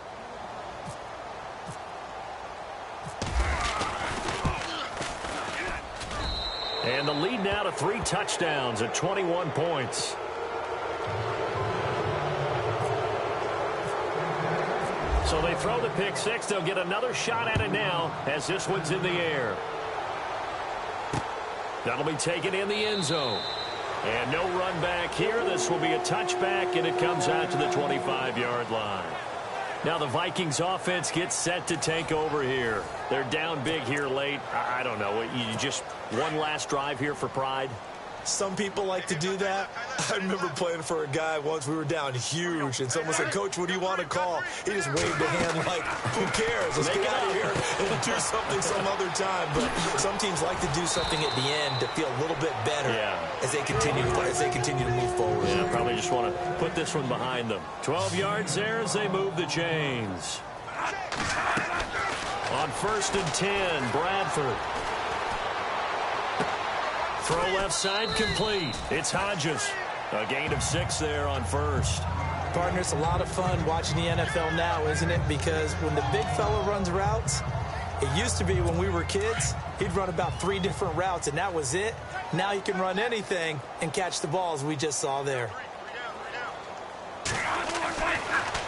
And the lead now to 3 touchdowns at 21 points. So they throw the pick six. They'll get another shot at it now as this one's in the air. That'll be taken in the end zone. And no run back here. This will be a touchback, and it comes out to the 25-yard line. Now the Vikings offense gets set to take over here. They're down big here late. I don't know. You just one last drive here for pride? Some people like to do that. I remember playing for a guy once. We were down huge, and someone said, "Coach, what do you want to call?" He just waved a hand like, "Who cares? Let's get out of here and do something some other time." But some teams like to do something at the end to feel a little bit better as they continue to move forward. Yeah, probably just want to put this one behind them. 12 yards there as they move the chains. On 1st and 10, Bradford. Throw left side complete. It's Hodges. A gain of 6 there on first. Partner, it's a lot of fun watching the NFL now, isn't it? Because when the big fella runs routes, it used to be when we were kids, he'd run about 3 different routes, and that was it. Now he can run anything and catch the balls we just saw there.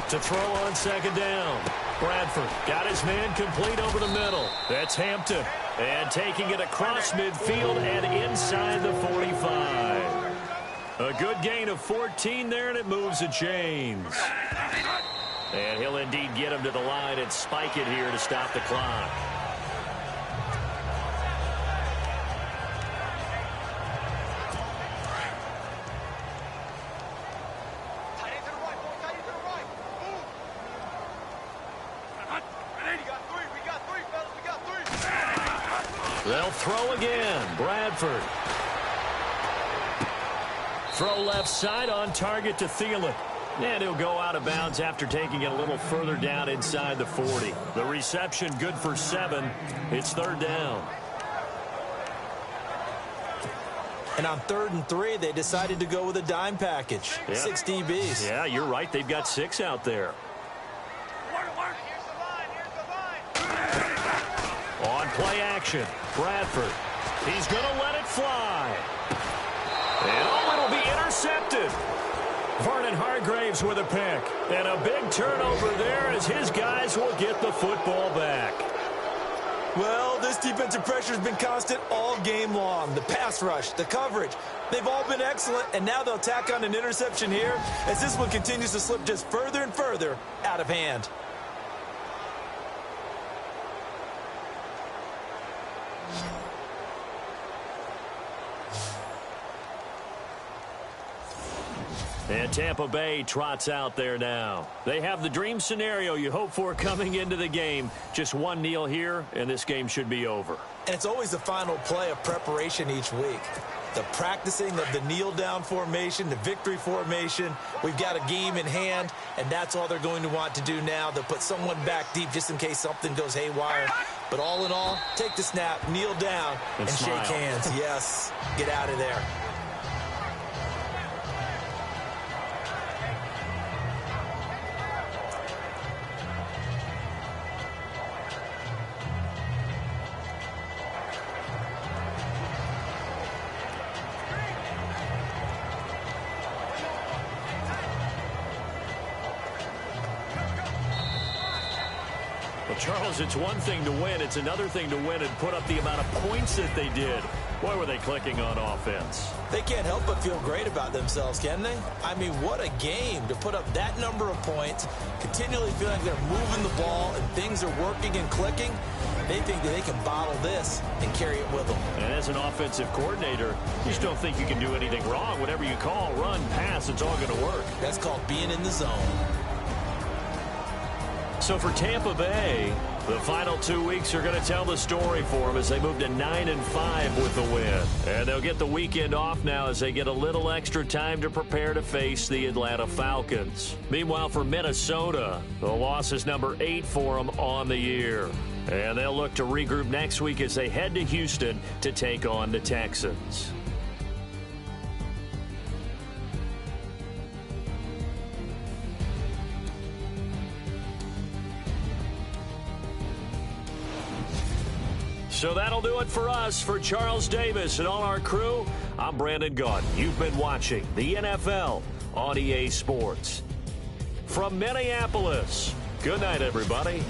To throw on 2nd down. Bradford got his man complete over the middle. That's Hampton. And taking it across midfield and inside the 45. A good gain of 14 there, and it moves the chains. And he'll indeed get him to the line and spike it here to stop the clock. They'll throw again. Bradford. Throw left side on target to Thielen. And he'll go out of bounds after taking it a little further down inside the 40. The reception good for 7. It's 3rd down. And on 3rd and 3, they decided to go with a dime package. 6 DBs. Yeah, you're right. They've got 6 out there. On play action, Bradford. He's going to let it fly. And it'll be intercepted. Vernon Hargraves with a pick. And a big turnover there as his guys will get the football back. Well, this defensive pressure has been constant all game long. The pass rush, the coverage, they've all been excellent, and now they'll tack on an interception here as this one continues to slip just further and further out of hand. And Tampa Bay trots out there now. They have the dream scenario you hope for coming into the game. Just one kneel here, and this game should be over. And it's always the final play of preparation each week. The practicing of the kneel-down formation, the victory formation. We've got a game in hand, and that's all they're going to want to do now. They'll put someone back deep just in case something goes haywire. But all in all, take the snap, kneel down, and smile. shake hands. Yes, get out of there. Well, Charles, it's one thing to win. It's another thing to win and put up the amount of points that they did. Boy, were they clicking on offense. They can't help but feel great about themselves, can they? I mean, what a game to put up that number of points, continually feeling like they're moving the ball and things are working and clicking. They think that they can bottle this and carry it with them. And as an offensive coordinator, you just don't think you can do anything wrong. Whatever you call, run, pass, it's all going to work. That's called being in the zone. So for Tampa Bay, the final 2 weeks are going to tell the story for them as they move to 9-5 with the win. And they'll get the weekend off now as they get a little extra time to prepare to face the Atlanta Falcons. Meanwhile, for Minnesota, the loss is number 8 for them on the year. And they'll look to regroup next week as they head to Houston to take on the Texans. So that'll do it for us. For Charles Davis and all our crew, I'm Brandon Gaudin. You've been watching the NFL on EA Sports. From Minneapolis, good night, everybody.